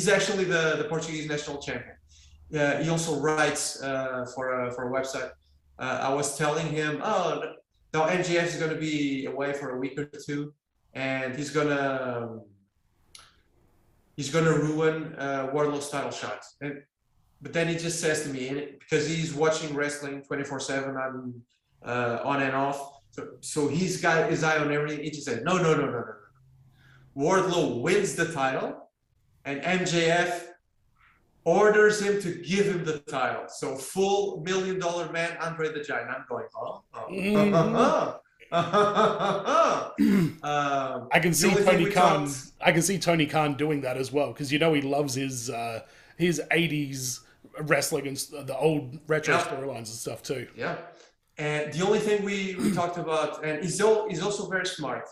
actually the Portuguese national champion. He also writes for a website. I was telling him, oh, now MJF is going to be away for a week or two, and he's gonna ruin Wardlow's title shot. But then he just says to me, because he's watching wrestling 24/7 on and off, so he's got his eye on everything. He just said, no. Wardlow wins the title, and MJF orders him to give him the title. So full $1 million man, Andre the Giant. I'm going, I can see Tony Khan. I can see Tony Khan doing that as well, because he loves his 80s wrestling and the old retro storylines and stuff too. Yeah. And the only thing we talked about, and he's also very smart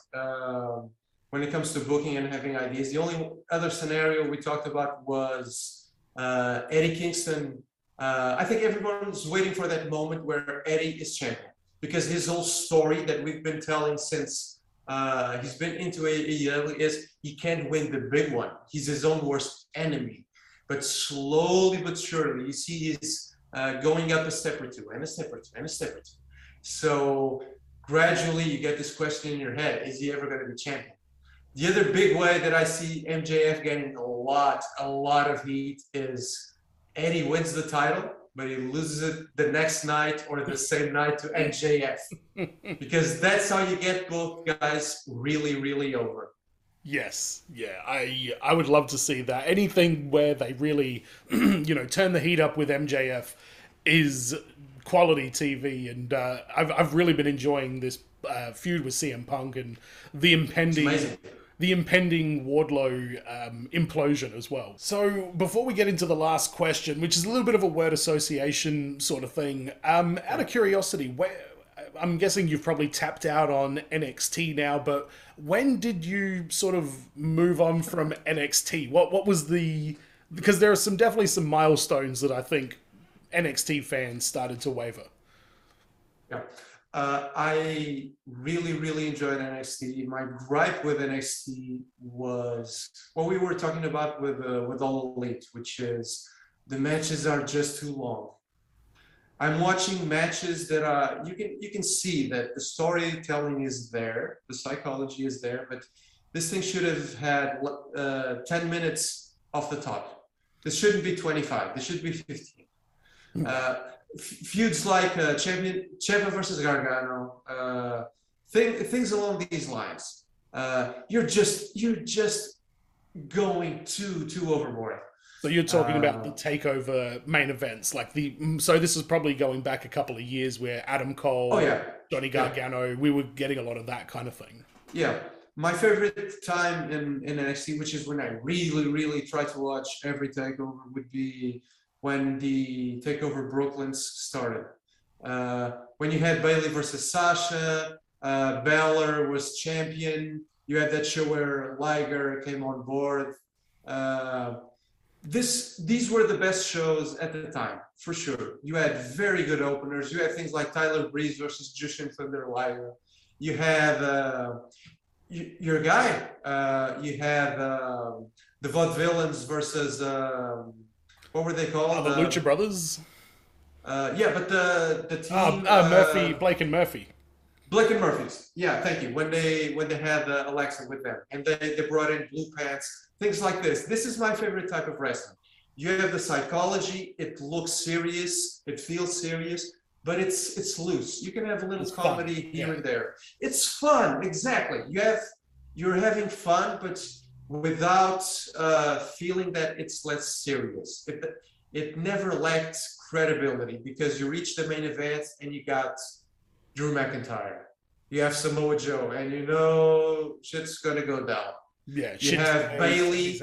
when it comes to booking and having ideas. The only other scenario we talked about was Eddie Kingston. I think everyone's waiting for that moment where Eddie is champion, because his whole story that we've been telling since he's been into AEW is he can't win the big one. He's his own worst enemy. But slowly but surely, you see he's going up a step or two, and a step or two, and a step or two. So gradually you get this question in your head, is he ever going to be champion? The other big way that I see MJF getting a lot of heat is Eddie wins the title, but he loses it the next night or the same night to MJF. Because that's how you get both guys really, really over. Yes, yeah, I would love to see that. Anything where they really, turn the heat up with MJF is quality TV, and I've really been enjoying this feud with CM Punk and the impending Wardlow implosion as well. So before we get into the last question, which is a little bit of a word association sort of thing, out of curiosity, I'm guessing you've probably tapped out on NXT now, but when did you sort of move on from NXT? What was because there are definitely some milestones that I think NXT fans started to waver. Yeah. I really, really enjoyed NXT. My gripe with NXT was what we were talking about with All Elite, which is the matches are just too long. I'm watching matches that are you can see that the storytelling is there, the psychology is there, but this thing should have had 10 minutes off the top. This shouldn't be 25. This should be 15. Feuds like Ciampa versus Gargano, things along these lines. You're just going too overboard. So you're talking about the takeover main events, so this is probably going back a couple of years where Adam Cole, Johnny Gargano, we were getting a lot of that kind of thing. Yeah. My favorite time in NXT, which is when I really, really try to watch every takeover, would be when the takeover Brooklyn started. When you had Bayley versus Sasha, Balor was champion. You had that show where Liger came on board. These were the best shows at the time, for sure. You had very good openers. You had things like Tyler Breeze versus Jushin Thunder Liger. You have your guy. You have the Vaudevillains versus what were they called? The Lucha Brothers. But the team. Blake and Murphy. Blake and Murphys. Yeah, thank you. When they had Alexa with them, and they brought in Blue Pants. Things like this. This is my favorite type of wrestling. You have the psychology. It looks serious. It feels serious, but it's loose. You can have a little comedy here and there. It's fun. Exactly. You're having fun, but without feeling that it's less serious. It never lacked credibility, because you reach the main event and you got Drew McIntyre. You have Samoa Joe, and shit's gonna go down. Yeah, you have Bayley.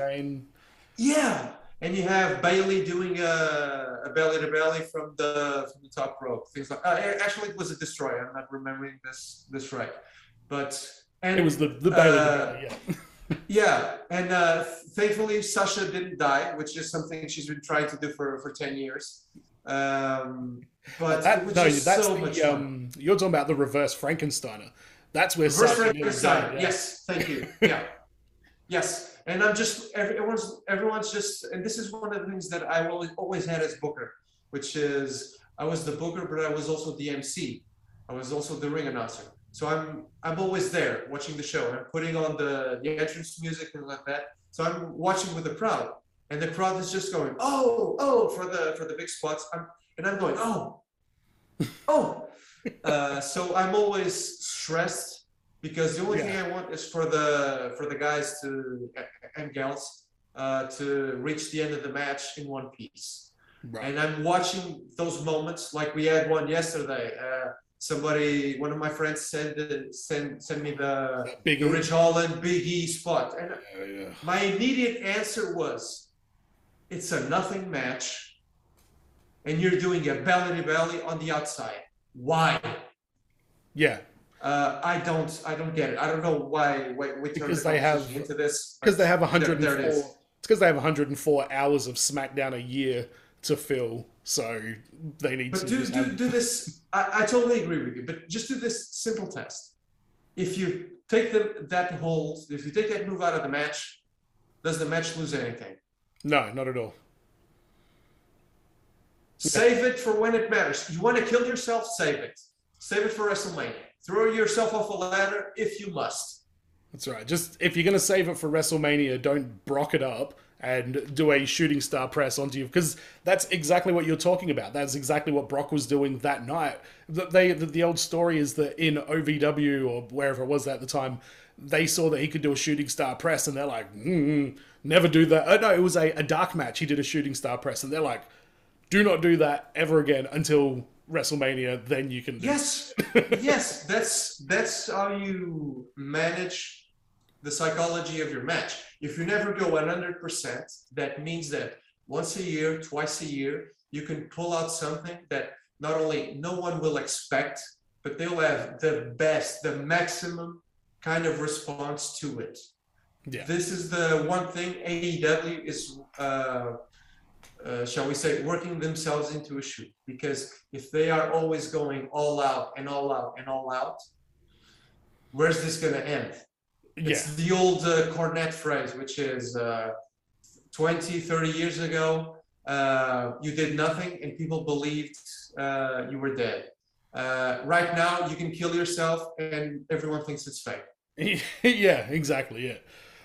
Yeah, and you have Bayley doing a belly to belly from the top rope. Things like actually it was a destroyer. I'm not remembering this right, but it was the belly to belly. Yeah. Yeah, and thankfully Sasha didn't die, which is something she's been trying to do for 10 years. But it was just that's so much fun. you're talking about the reverse Frankensteiner. That's where Reverse Sasha News Frankenstein. died, yeah. Yes, thank you. Yeah. Yes, and I'm just everyone's just, and this is one of the things that I always had as booker, which is I was the booker, but I was also the MC. I was also the ring announcer. So I'm always there watching the show. I'm putting on the entrance music and like that. So I'm watching with the crowd, and the crowd is just going oh for the big spots. And I'm going oh. So I'm always stressed, because the only thing I want is for the guys and gals to reach the end of the match in one piece. Right. And I'm watching those moments, like we had one yesterday. One of my friends sent me the Ridge Holland Big E spot, and my immediate answer was, "It's a nothing match, and you're doing a belly to belly on the outside. Why?" Yeah. I don't get it. I don't know why we turned the conversation into this. Because they have 104. There it is. It's because they have 104 hours of SmackDown a year to fill, so they need to do this. I totally agree with you, but just do this simple test. If you take that move out of the match, does the match lose anything? No, not at all. Save it for when it matters. You want to kill yourself? Save it. Save it for WrestleMania. Throw yourself off a ladder if you must. That's right. Just if you're going to save it for WrestleMania, don't Brock it up and do a shooting star press onto you, because that's exactly what you're talking about. That's exactly what Brock was doing that night. The old story is that in OVW or wherever it was at the time, they saw that he could do a shooting star press, and they're like, never do that. Oh, no, it was a dark match. He did a shooting star press, and they're like, do not do that ever again until WrestleMania. Then you can do it. Yes, that's how you manage the psychology of your match. If you never go 100%, that means that once a year, twice a year, you can pull out something that not only no one will expect, but they'll have the maximum kind of response to it. Yeah. This is the one thing AEW is, shall we say, working themselves into a shoot. Because if they are always going all out and all out and all out, where's this going to end? It's the old Cornette phrase, which is 20, 30 years ago, you did nothing and people believed you were dead. Right now, you can kill yourself and everyone thinks it's fake. Yeah, exactly, yeah.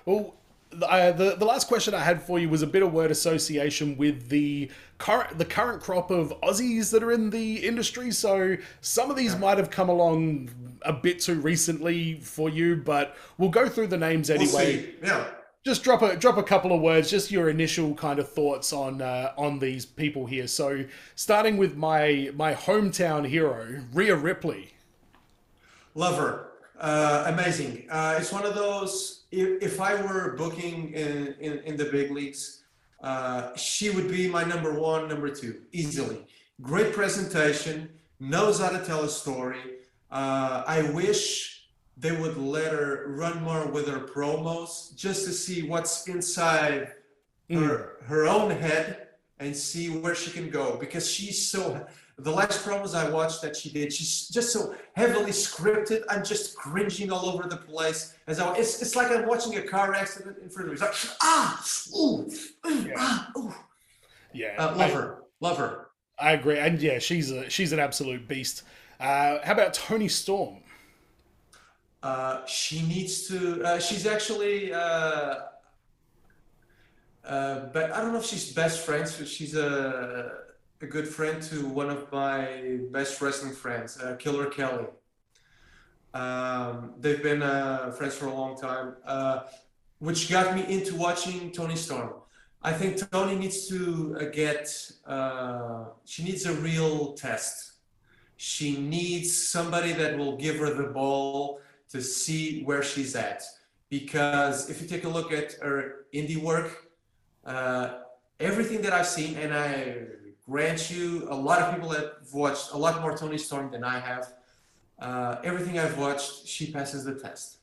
Well, the last question I had for you was a bit of word association with the current crop of Aussies that are in the industry. So some of these might have come along a bit too recently for you, but we'll go through the names anyway. We'll see. Yeah. Just drop a couple of words, just your initial kind of thoughts on these people here. So starting with my hometown hero, Rhea Ripley. Love her. Amazing. It's one of those, if I were booking in the big leagues, she would be my number one, number two, easily. Great presentation, knows how to tell a story. I wish they would let her run more with her promos just to see what's inside her own head and see where she can go, because she's the last promos I watched that she did, she's just so heavily scripted. I'm just cringing all over the place. It's like I'm watching a car accident in front of me. It's like, ooh. Love her. I agree, and yeah, she's an absolute beast. How about Toni Storm? She needs to. She's actually. But I don't know if she's best friends, but she's a good friend to one of my best wrestling friends, Killer Kelly. They've been friends for a long time, which got me into watching Toni Storm. I think Toni needs to she needs a real test. She needs somebody that will give her the ball to see where she's at. Because if you take a look at her indie work, everything that I've seen, and I grant you, a lot of people have watched a lot more Toni Storm than I have. Everything I've watched, she passes the test.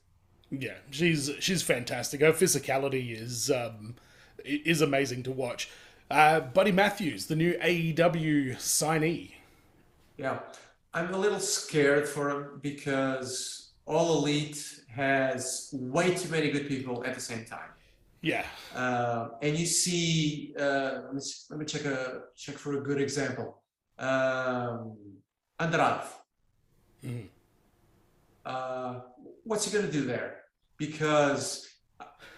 Yeah, she's fantastic. Her physicality is amazing to watch. Buddy Matthews, the new AEW signee. Yeah, I'm a little scared for him because All Elite has way too many good people at the same time. Yeah. And you see, let me check for a good example. Andrade. Mm. What's he going to do there? Because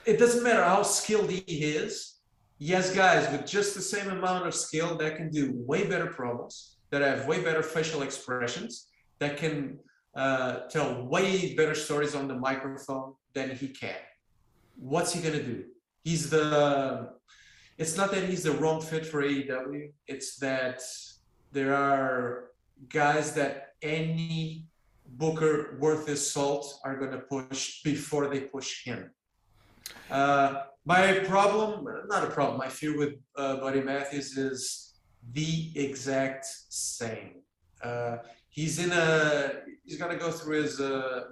it doesn't matter how skilled he is. He has guys with just the same amount of skill that can do way better promos, that have way better facial expressions, that can tell way better stories on the microphone than he can. What's he going to do? It's not that he's the wrong fit for AEW. It's that there are guys that any booker worth his salt are going to push before they push him. My fear with Buddy Matthews is the exact same. He's going to go through his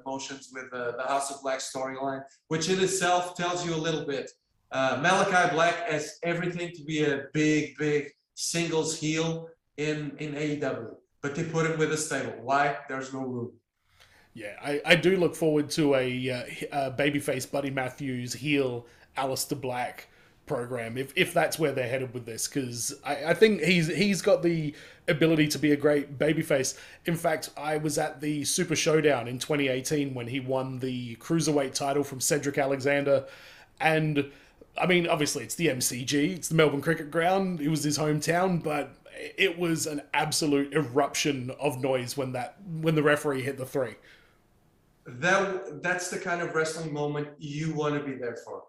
motions with the House of Black storyline, which in itself tells you a little bit. Malachi Black has everything to be a big singles heel in AEW, but they put him with a stable. Why? There's no room. Yeah, I do look forward to a babyface Buddy Matthews heel Aleister Black program, if that's where they're headed with this, because I think he's got the ability to be a great babyface. In fact, I was at the Super Showdown in 2018 when he won the Cruiserweight title from Cedric Alexander, and I mean, obviously it's the MCG, it's the Melbourne Cricket Ground, it was his hometown, but it was an absolute eruption of noise when the referee hit the 3. That's the kind of wrestling moment you want to be there for.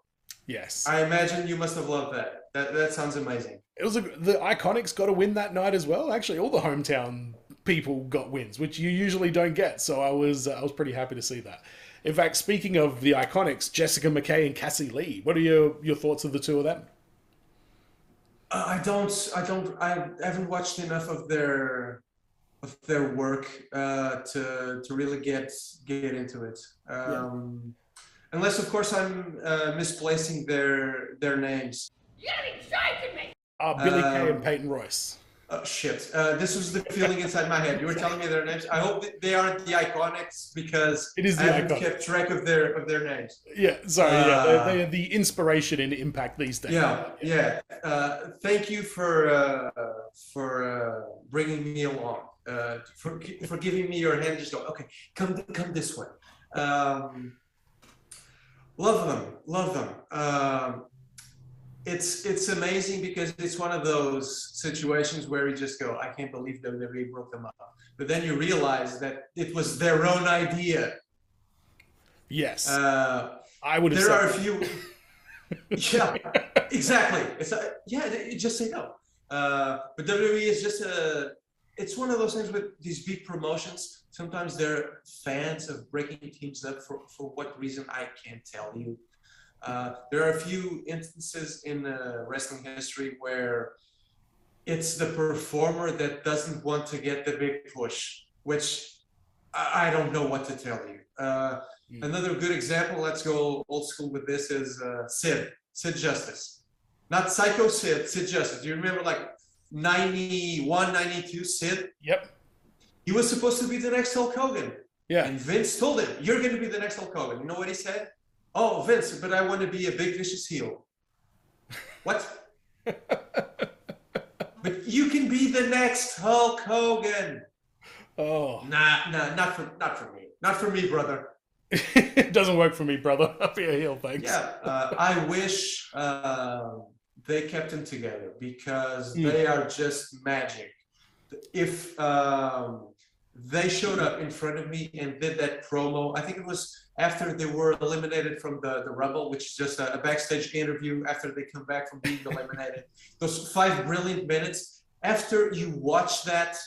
Yes. I imagine you must have loved that. That sounds amazing. It was the Iconics got a win that night as well. Actually, all the hometown people got wins, which you usually don't get. So I was pretty happy to see that. In fact, speaking of the Iconics, Jessica McKay and Cassie Lee, what are your thoughts of the two of them? I haven't watched enough of their work to really get into it. Unless, of course, I'm misplacing their names. You're excited me! Billy Kay and Peyton Royce. Oh, shit. This was the feeling inside my head. You were telling me their names. I hope they aren't the Iconics because it is I haven't kept track of their names. Yeah, sorry. They are the inspiration in Impact these days. Yeah. Thank you for bringing me along. For giving me your hand. Just go, okay, come this way. Love them. It's amazing because it's one of those situations where you just go, I can't believe WWE broke them up. But then you realize that it was their own idea. Yes. I would have there are a few. Yeah, exactly. You just say no. But WWE is just it's one of those things with these big promotions. Sometimes they're fans of breaking teams up for what reason, I can't tell you. There are a few instances in wrestling history where it's the performer that doesn't want to get the big push, which I don't know what to tell you. Another good example, let's go old school with this, is Sid Justice. Not Psycho Sid Justice. Do you remember like 91, 92 Sid? Yep. He was supposed to be the next Hulk Hogan. Yeah. And Vince told him, you're going to be the next Hulk Hogan. You know what he said? Oh, Vince, but I want to be a big vicious heel. What? But you can be the next Hulk Hogan. Oh. Nah, not for me. Not for me, brother. It doesn't work for me, brother. I'll be a heel, thanks. Yeah, I wish they kept them together because they are just magic. If they showed up in front of me and did that promo, I think it was after they were eliminated from the Rumble, which is just a backstage interview after they come back from being eliminated. Those 5 brilliant minutes. After you watch that,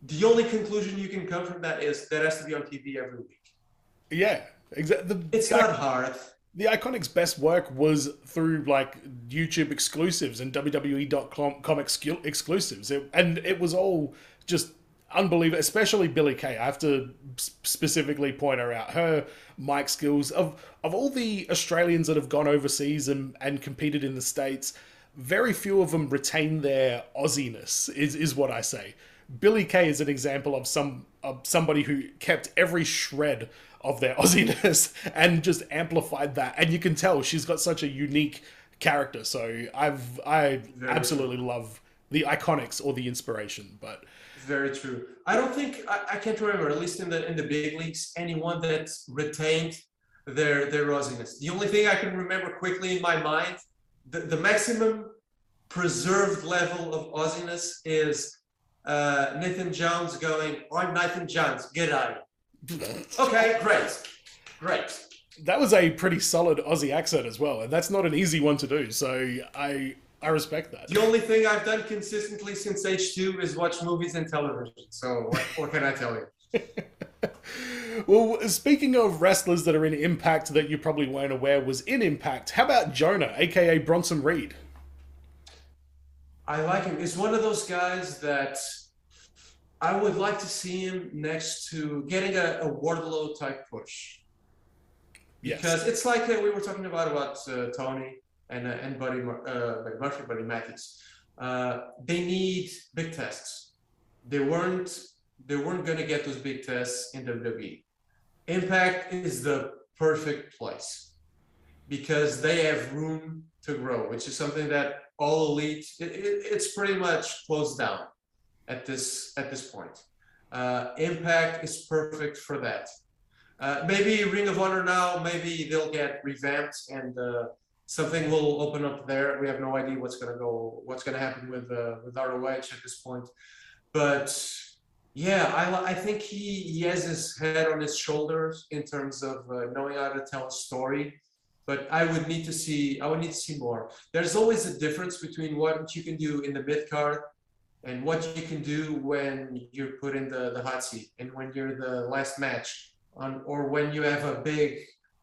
the only conclusion you can come from that is that has to be on TV every week. Yeah, exactly. It's not hard. The Iconics' best work was through like YouTube exclusives and WWE.com exclusives, and it was all just unbelievable. Especially Billie Kay. I have to specifically point her out. Her mic skills of all the Australians that have gone overseas and competed in the States. very few of them retain their Aussiness, is what I say. Billie Kay is an example of somebody who kept every shred of their Aussiness and just amplified that. And you can tell she's got such a unique character. So I absolutely love the Iconics or the Inspiration. But very true. I don't think I can't remember, at least in the big leagues, anyone that retained their Aussiness. The only thing I can remember quickly in my mind, the maximum preserved level of Aussiness is Nathan Jones going, "I'm Nathan Jones, g'day." Okay, great. That was a pretty solid Aussie accent as well, and that's not an easy one to do. So I respect that. The only thing I've done consistently since H2 is watch movies and television. So what can I tell you? Well, speaking of wrestlers that are in Impact that you probably weren't aware was in Impact, how about Jonah, aka Bronson Reed? I like him. He's one of those guys that I would like to see him next to getting a Wardlow type push. Yes. Because it's like we were talking about Tony and Buddy Murphy, Buddy Matthews. They need big tests. They weren't going to get those big tests in WWE. Impact is the perfect place because they have room to grow, which is something that All Elite it's pretty much closed down at this point. Impact is perfect for that. Maybe Ring of Honor now, maybe they'll get revamped and something will open up there. We have no idea what's going to happen with ROH at this point. But yeah, I think he has his head on his shoulders in terms of knowing how to tell a story. But I would need to see more. There's always a difference between what you can do in the mid card and what you can do when you're put in the hot seat and when you're the last match or when you have a big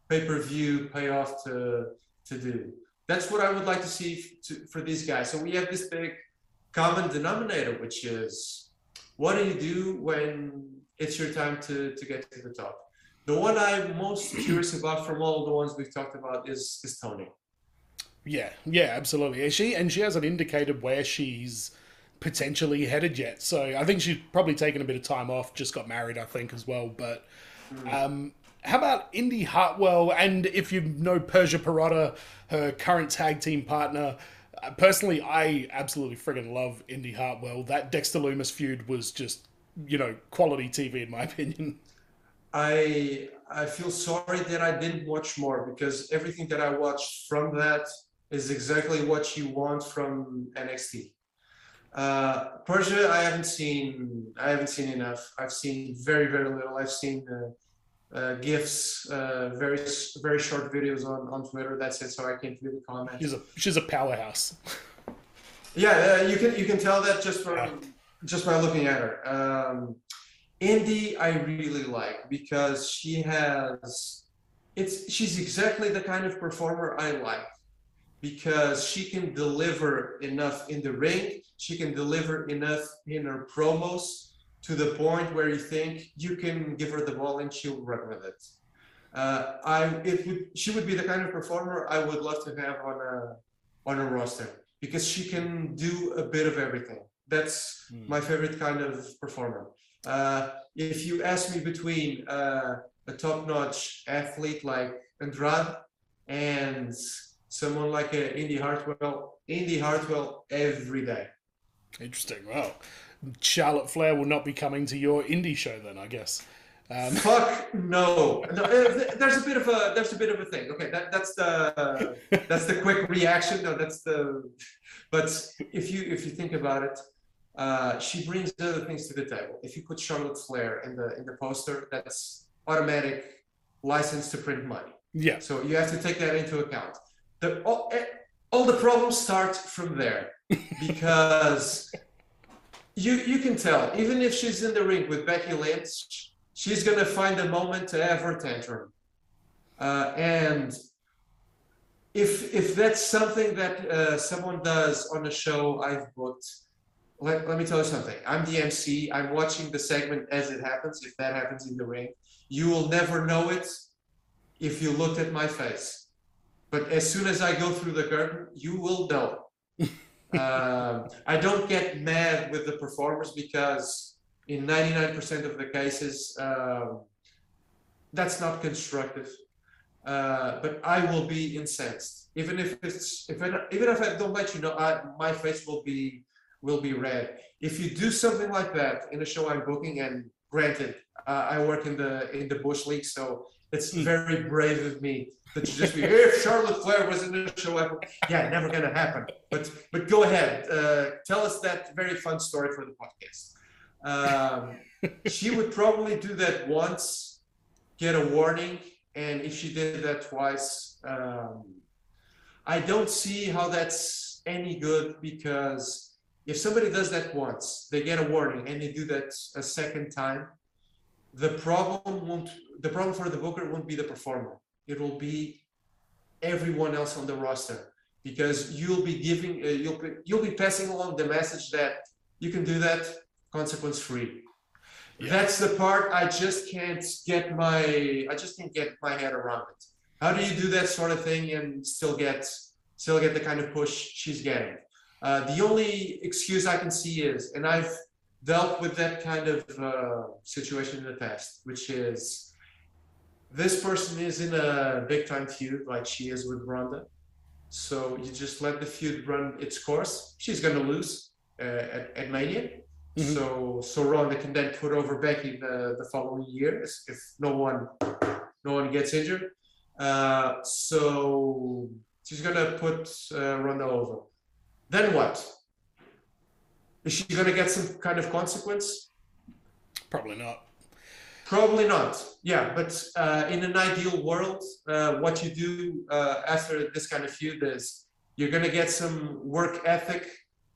pay-per-view payoff to do. That's what I would like to see for these guys. So we have this big common denominator, which is what do you do when it's your time to get to the top? The one I'm most curious about from all the ones we've talked about is Toni. Yeah, absolutely. She hasn't indicated where she's potentially headed yet. So I think she's probably taken a bit of time off, just got married, I think, as well. But how about Indi Hartwell? And if you know Persia Pirotta, her current tag team partner, personally, I absolutely friggin' love Indi Hartwell. That Dexter Lumis feud was just, quality TV in my opinion. I feel sorry that I didn't watch more because everything that I watched from that is exactly what you want from NXT. Persia, I haven't seen enough. I've seen very, very little. I've seen GIFs, very, very short videos on Twitter. That's it. So I can't really comment. She's a powerhouse. Yeah, you can tell that just by looking at her. Indi, I really like because she's exactly the kind of performer I like because she can deliver enough in the ring. She can deliver enough in her promos to the point where you think you can give her the ball and she'll run with it. She would be the kind of performer I would love to have on a roster because she can do a bit of everything. That's my favorite kind of performer. If you ask me between a top-notch athlete like Andrade and someone like Indi Hartwell every day. Interesting. Well, Charlotte Flair will not be coming to your indie show then, I guess. Fuck no. There's a bit of a thing. Okay, that's the quick reaction. No, but if you think about it. She brings other things to the table. If you put Charlotte Flair in the poster, that's automatic license to print money. Yeah. So you have to take that into account. All the problems start from there because you can tell even if she's in the ring with Becky Lynch, she's gonna find a moment to have her tantrum. And if that's something that someone does on a show I've booked. Let me tell you something. I'm the MC. I'm watching the segment as it happens, if that happens in the ring. You will never know it if you looked at my face. But as soon as I go through the curtain, you will know I don't get mad with the performers because in 99% of the cases, that's not constructive. But I will be incensed, even if I don't let you know, my face will be red. If you do something like that in a show I'm booking, and granted, I work in the Bush League, so it's very brave of me to just be, if Charlotte Flair was in the show, yeah, never gonna happen. But go ahead, tell us that very fun story for the podcast. She would probably do that once, get a warning, and if she did that twice, I don't see how that's any good, because if somebody does that once, they get a warning, and they do that a second time, the problem for the booker won't be the performer. It will be everyone else on the roster, because you'll be giving, you'll be passing along the message that you can do that consequence free. Yeah. That's the part I just can't get my head around it. How do you do that sort of thing and still get the kind of push she's getting? The only excuse I can see is, and I've dealt with that kind of situation in the past, which is, this person is in a big time feud like she is with Ronda, so you just let the feud run its course. She's gonna lose at Mania. Mm-hmm. So Ronda can then put over Becky the following year if no one gets injured. So she's gonna put Ronda over. Then what? Is she gonna get some kind of consequence? Probably not. Probably not. Yeah, but in an ideal world, what you do after this kind of feud is you're gonna get some work ethic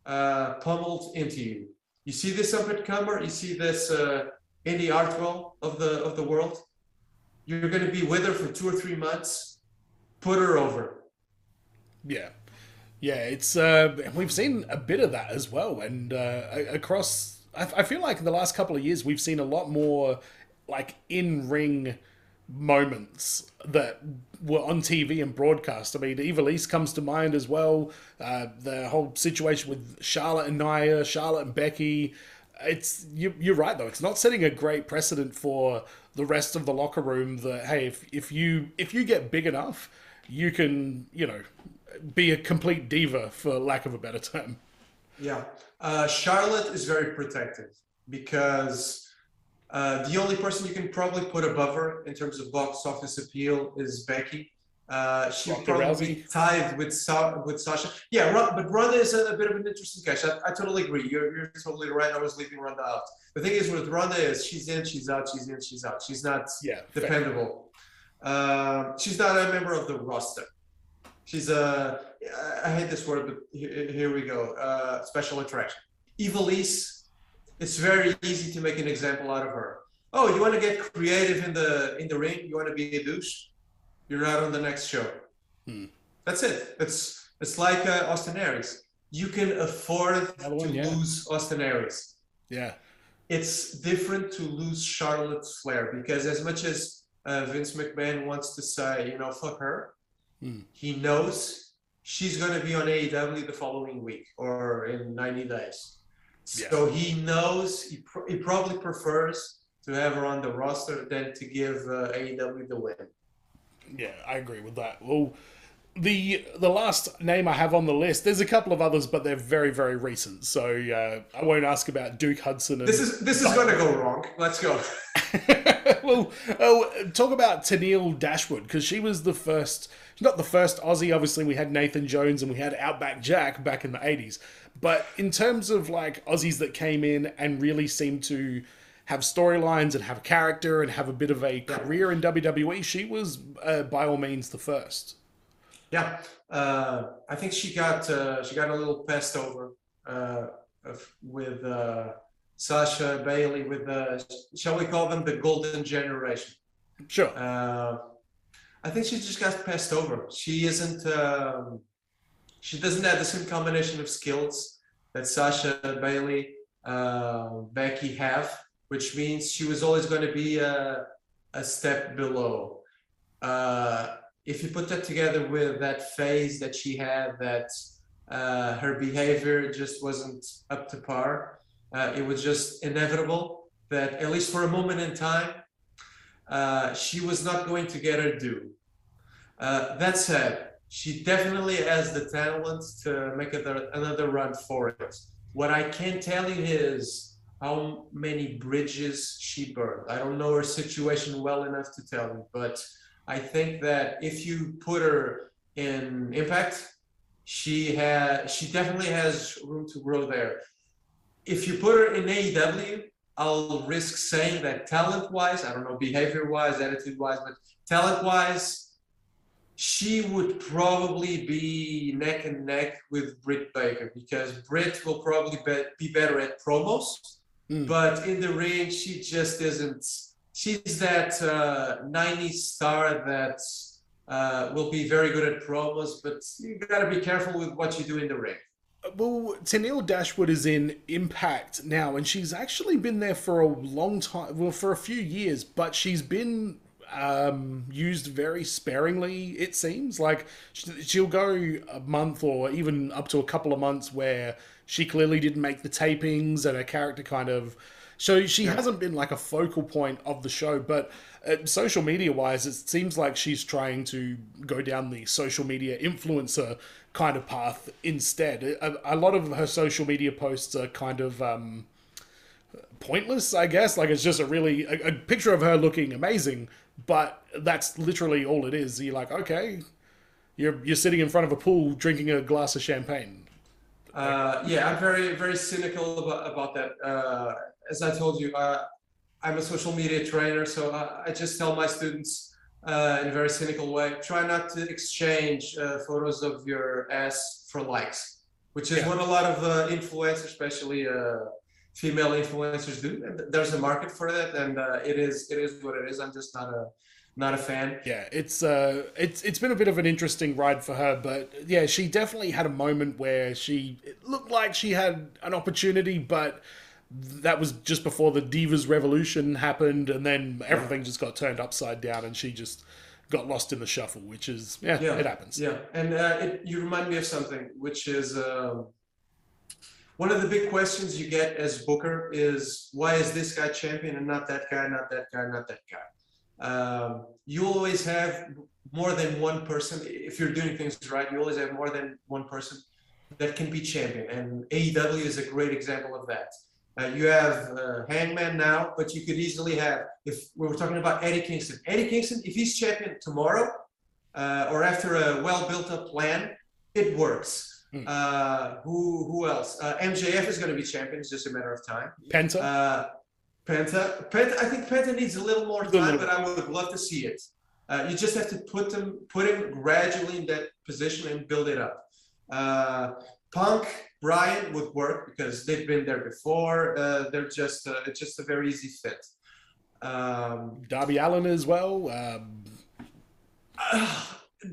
pummeled into you. You see this up-and-comer, you see this Indi Hartwell of the world, you're going to be with her for 2 or 3 months, put her over. Yeah. Yeah, it's we've seen a bit of that as well, and across, I feel like in the last couple of years we've seen a lot more like in-ring moments that were on TV and broadcast. I mean, Evilise comes to mind as well. The whole situation with Charlotte and Nia, Charlotte and Becky. It's you're right though. It's not setting a great precedent for the rest of the locker room. That hey, if you get big enough, you can be a complete diva, for lack of a better term. Yeah, Charlotte is very protective because. The only person you can probably put above her in terms of box office appeal is Becky. She'll probably be tied with Sasha. Yeah, but Ronda is a bit of an interesting case. I totally agree. You're totally right. I was leaving Ronda out. The thing is with Ronda is she's in, she's out, she's in, she's out. She's not dependable. She's not a member of the roster. She's I hate this word, but here we go. Special attraction. Evilise. It's very easy to make an example out of her. Oh, you want to get creative in the ring? You want to be a douche? You're not on the next show. That's it. It's like Austin Aries. You can afford to lose Austin Aries. Yeah. It's different to lose Charlotte Flair, because as much as Vince McMahon wants to say, fuck her, he knows she's going to be on AEW the following week or in 90 days. Yeah. So he knows he probably prefers to have her on the roster than to give AEW the win. Yeah, I agree with that. Well, the last name I have on the list, there's a couple of others, but they're very, very recent. So I won't ask about Duke Hudson. This is going to go wrong. Let's go. Well, talk about Tenille Dashwood, because she was the first. Not the first Aussie. Obviously, we had Nathan Jones and we had Outback Jack back in the 80s. But in terms of like Aussies that came in and really seemed to have storylines and have character and have a bit of a career in WWE, she was by all means the first. Yeah, I think she got a little passed over with Sasha Bailey, with shall we call them the Golden Generation? Sure. I think she just got passed over. She isn't. She doesn't have the same combination of skills that Sasha Bailey, Becky have, which means she was always going to be a step below. If you put that together with that phase that she had, that Her behavior just wasn't up to par. It was just inevitable that, at least for a moment in time, she was not going to get her due. That said, she definitely has the talent to make another run for it. What I can tell you is how many bridges she burned. I don't know her situation well enough to tell you, but I think that if you put her in Impact, she definitely has room to grow there. If you put her in AEW, I'll risk saying that talent-wise, I don't know, behavior-wise, attitude-wise, but talent-wise, she would probably be neck and neck with Britt Baker, because Britt will probably be better at promos, but in the ring, she just isn't. She's that 90s star that will be very good at promos, but you gotta be careful with what you do in the ring. Well, Tenille Dashwood is in Impact now, and she's actually been there for a long time, well, for a few years, but she's been used very sparingly, it seems. Like, she'll go a month or even up to a couple of months where she clearly didn't make the tapings and her character kind of... So she hasn't been like a focal point of the show, but social media wise, it seems like she's trying to go down the social media influencer kind of path instead. A lot of her social media posts are kind of pointless, I guess. Like, it's just a picture of her looking amazing, but that's literally all it is. You're like, okay, you're sitting in front of a pool drinking a glass of champagne. Yeah, I'm very, very cynical about that. As I told you, I'm a social media trainer, so I just tell my students in a very cynical way, try not to exchange photos of your ass for likes, which is what a lot of influencers, especially female influencers, do. There's a market for that, and it is what it is. I'm just not a fan. Yeah, it's been a bit of an interesting ride for her, but yeah, she definitely had a moment where it looked like she had an opportunity, but that was just before the Divas Revolution happened, and then everything just got turned upside down, and she just got lost in the shuffle, which is, it happens. Yeah, and you remind me of something, which is one of the big questions you get as booker is, why is this guy champion and not that guy, not that guy, not that guy? You always have more than one person. If you're doing things right, you always have more than one person that can be champion, and AEW is a great example of that. You have Hangman now, but you could easily have, if we were talking about Eddie Kingston, if he's champion tomorrow or after a well-built-up plan, it works. Who else? MJF is going to be champion. It's just a matter of time. Penta. Penta. I think Penta needs a little more time, but I would love to see it. You just have to put him gradually in that position and build it up. Punk, Bryan would work because they've been there before. They're just it's just a very easy fit. Darby Allin as well.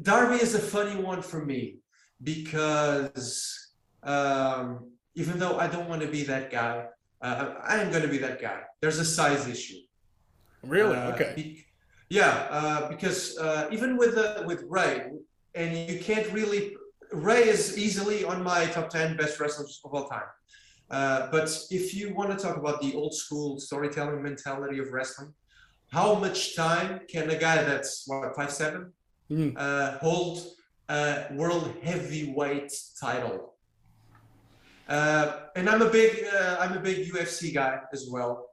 Darby is a funny one for me because even though I don't want to be that guy, I am going to be that guy. There's a size issue. Really? Okay. Because even with Ray, and you can't really. Ray is easily on my top 10 best wrestlers of all time. But if you want to talk about the old school storytelling mentality of wrestling, how much time can a guy that's 5'7" hold a world heavyweight title? And I'm a big UFC guy as well.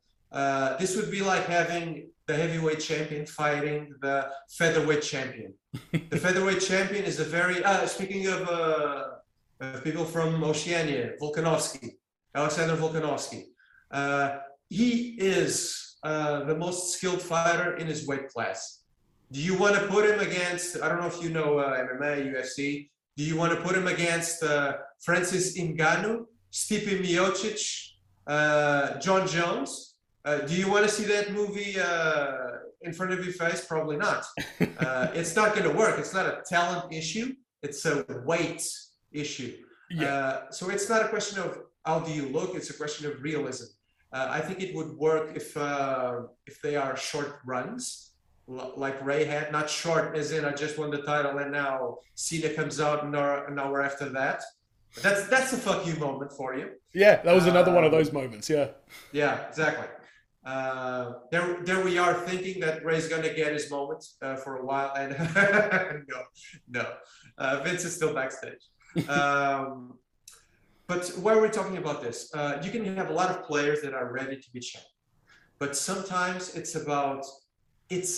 This would be like having the heavyweight champion fighting the featherweight champion. The featherweight champion is a very, speaking of people from Oceania, Alexander Volkanovski. He is the most skilled fighter in his weight class. Do you want to put him against, I don't know if you know MMA, UFC, do you want to put him against Francis Ngannou, Stipe Miocic, John Jones? Do you want to see that movie in front of your face? Probably not. It's not going to work. It's not a talent issue. It's a weight issue. So it's not a question of how do you look. It's a question of realism. I think it would work if they are short runs, like Ray had. Not short as in I just won the title and now Cena comes out an hour after that. That's a fuck you moment for you. Yeah, that was another one of those moments. Yeah. Yeah, exactly. There we are thinking that Ray's gonna get his moment for a while, and no, Vince is still backstage. But why are we talking about this? You can have a lot of players that are ready to be champion, but sometimes it's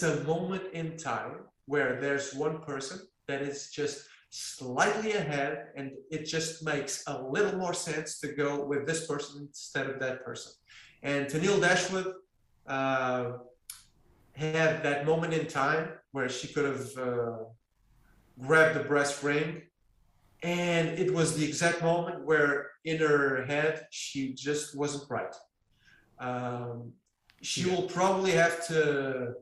a moment in time where there's one person that is just slightly ahead, and it just makes a little more sense to go with this person instead of that person. And Tenille Dashwood had that moment in time where she could have grabbed the brass ring, and it was the exact moment where in her head she just wasn't right. She will probably have to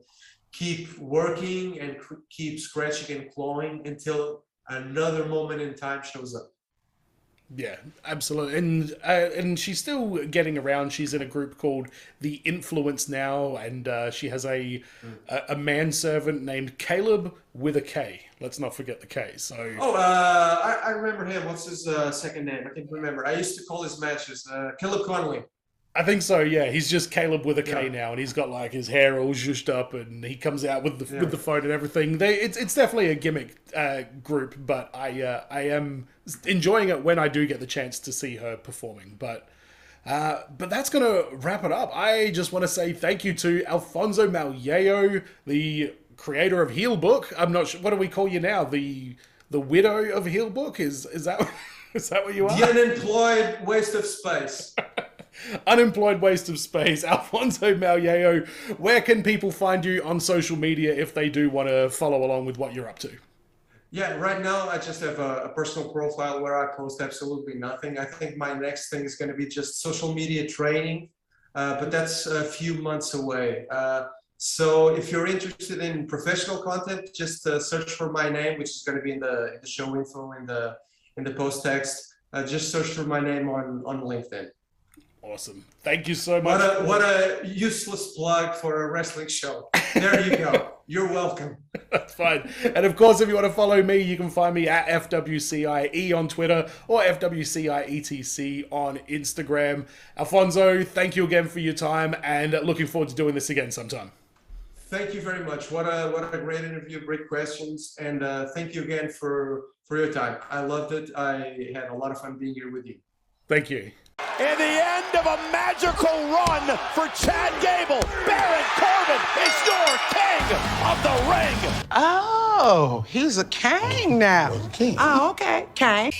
keep working and keep scratching and clawing until another moment in time shows up. Yeah, absolutely. And she's still getting around. She's in a group called The Influence now, and she has a manservant named Caleb with a K. Let's not forget the K. So I remember him. What's his second name? I can't remember. I used to call his matches Caleb Connolly. I think so, yeah. He's just Caleb with a K now, and he's got like his hair all zhushed up, and he comes out with the phone and everything. It's definitely a gimmick group, but I am enjoying it when I do get the chance to see her performing. But that's gonna wrap it up. I just want to say thank you to Afonso Malheiro, the creator of Heelbook. I'm not sure, what do we call you now? The widow of Heelbook? Is that what you are? The unemployed waste of space. Unemployed waste of space, Afonso Malheiro. Where can people find you on social media if they do want to follow along with what you're up to? Yeah, right now I just have a personal profile where I post absolutely nothing. I think my next thing is going to be just social media training, but that's a few months away. So if you're interested in professional content, just search for my name, which is going to be in the show info in the post text. Just search for my name on LinkedIn. Awesome. Thank you so much. What a useless plug for a wrestling show. There you go. You're welcome. That's fine. And of course, if you want to follow me, you can find me at FWCIE on Twitter or FWCIETC on Instagram. Afonso, thank you again for your time, and looking forward to doing this again sometime. Thank you very much. What a great interview, great questions, and thank you again for your time. I loved it. I had a lot of fun being here with you. Thank you. In the end of a magical run for Chad Gable, Baron Corbin is your king of the ring. Oh, he's a king now. Well, the king. Oh, okay. King.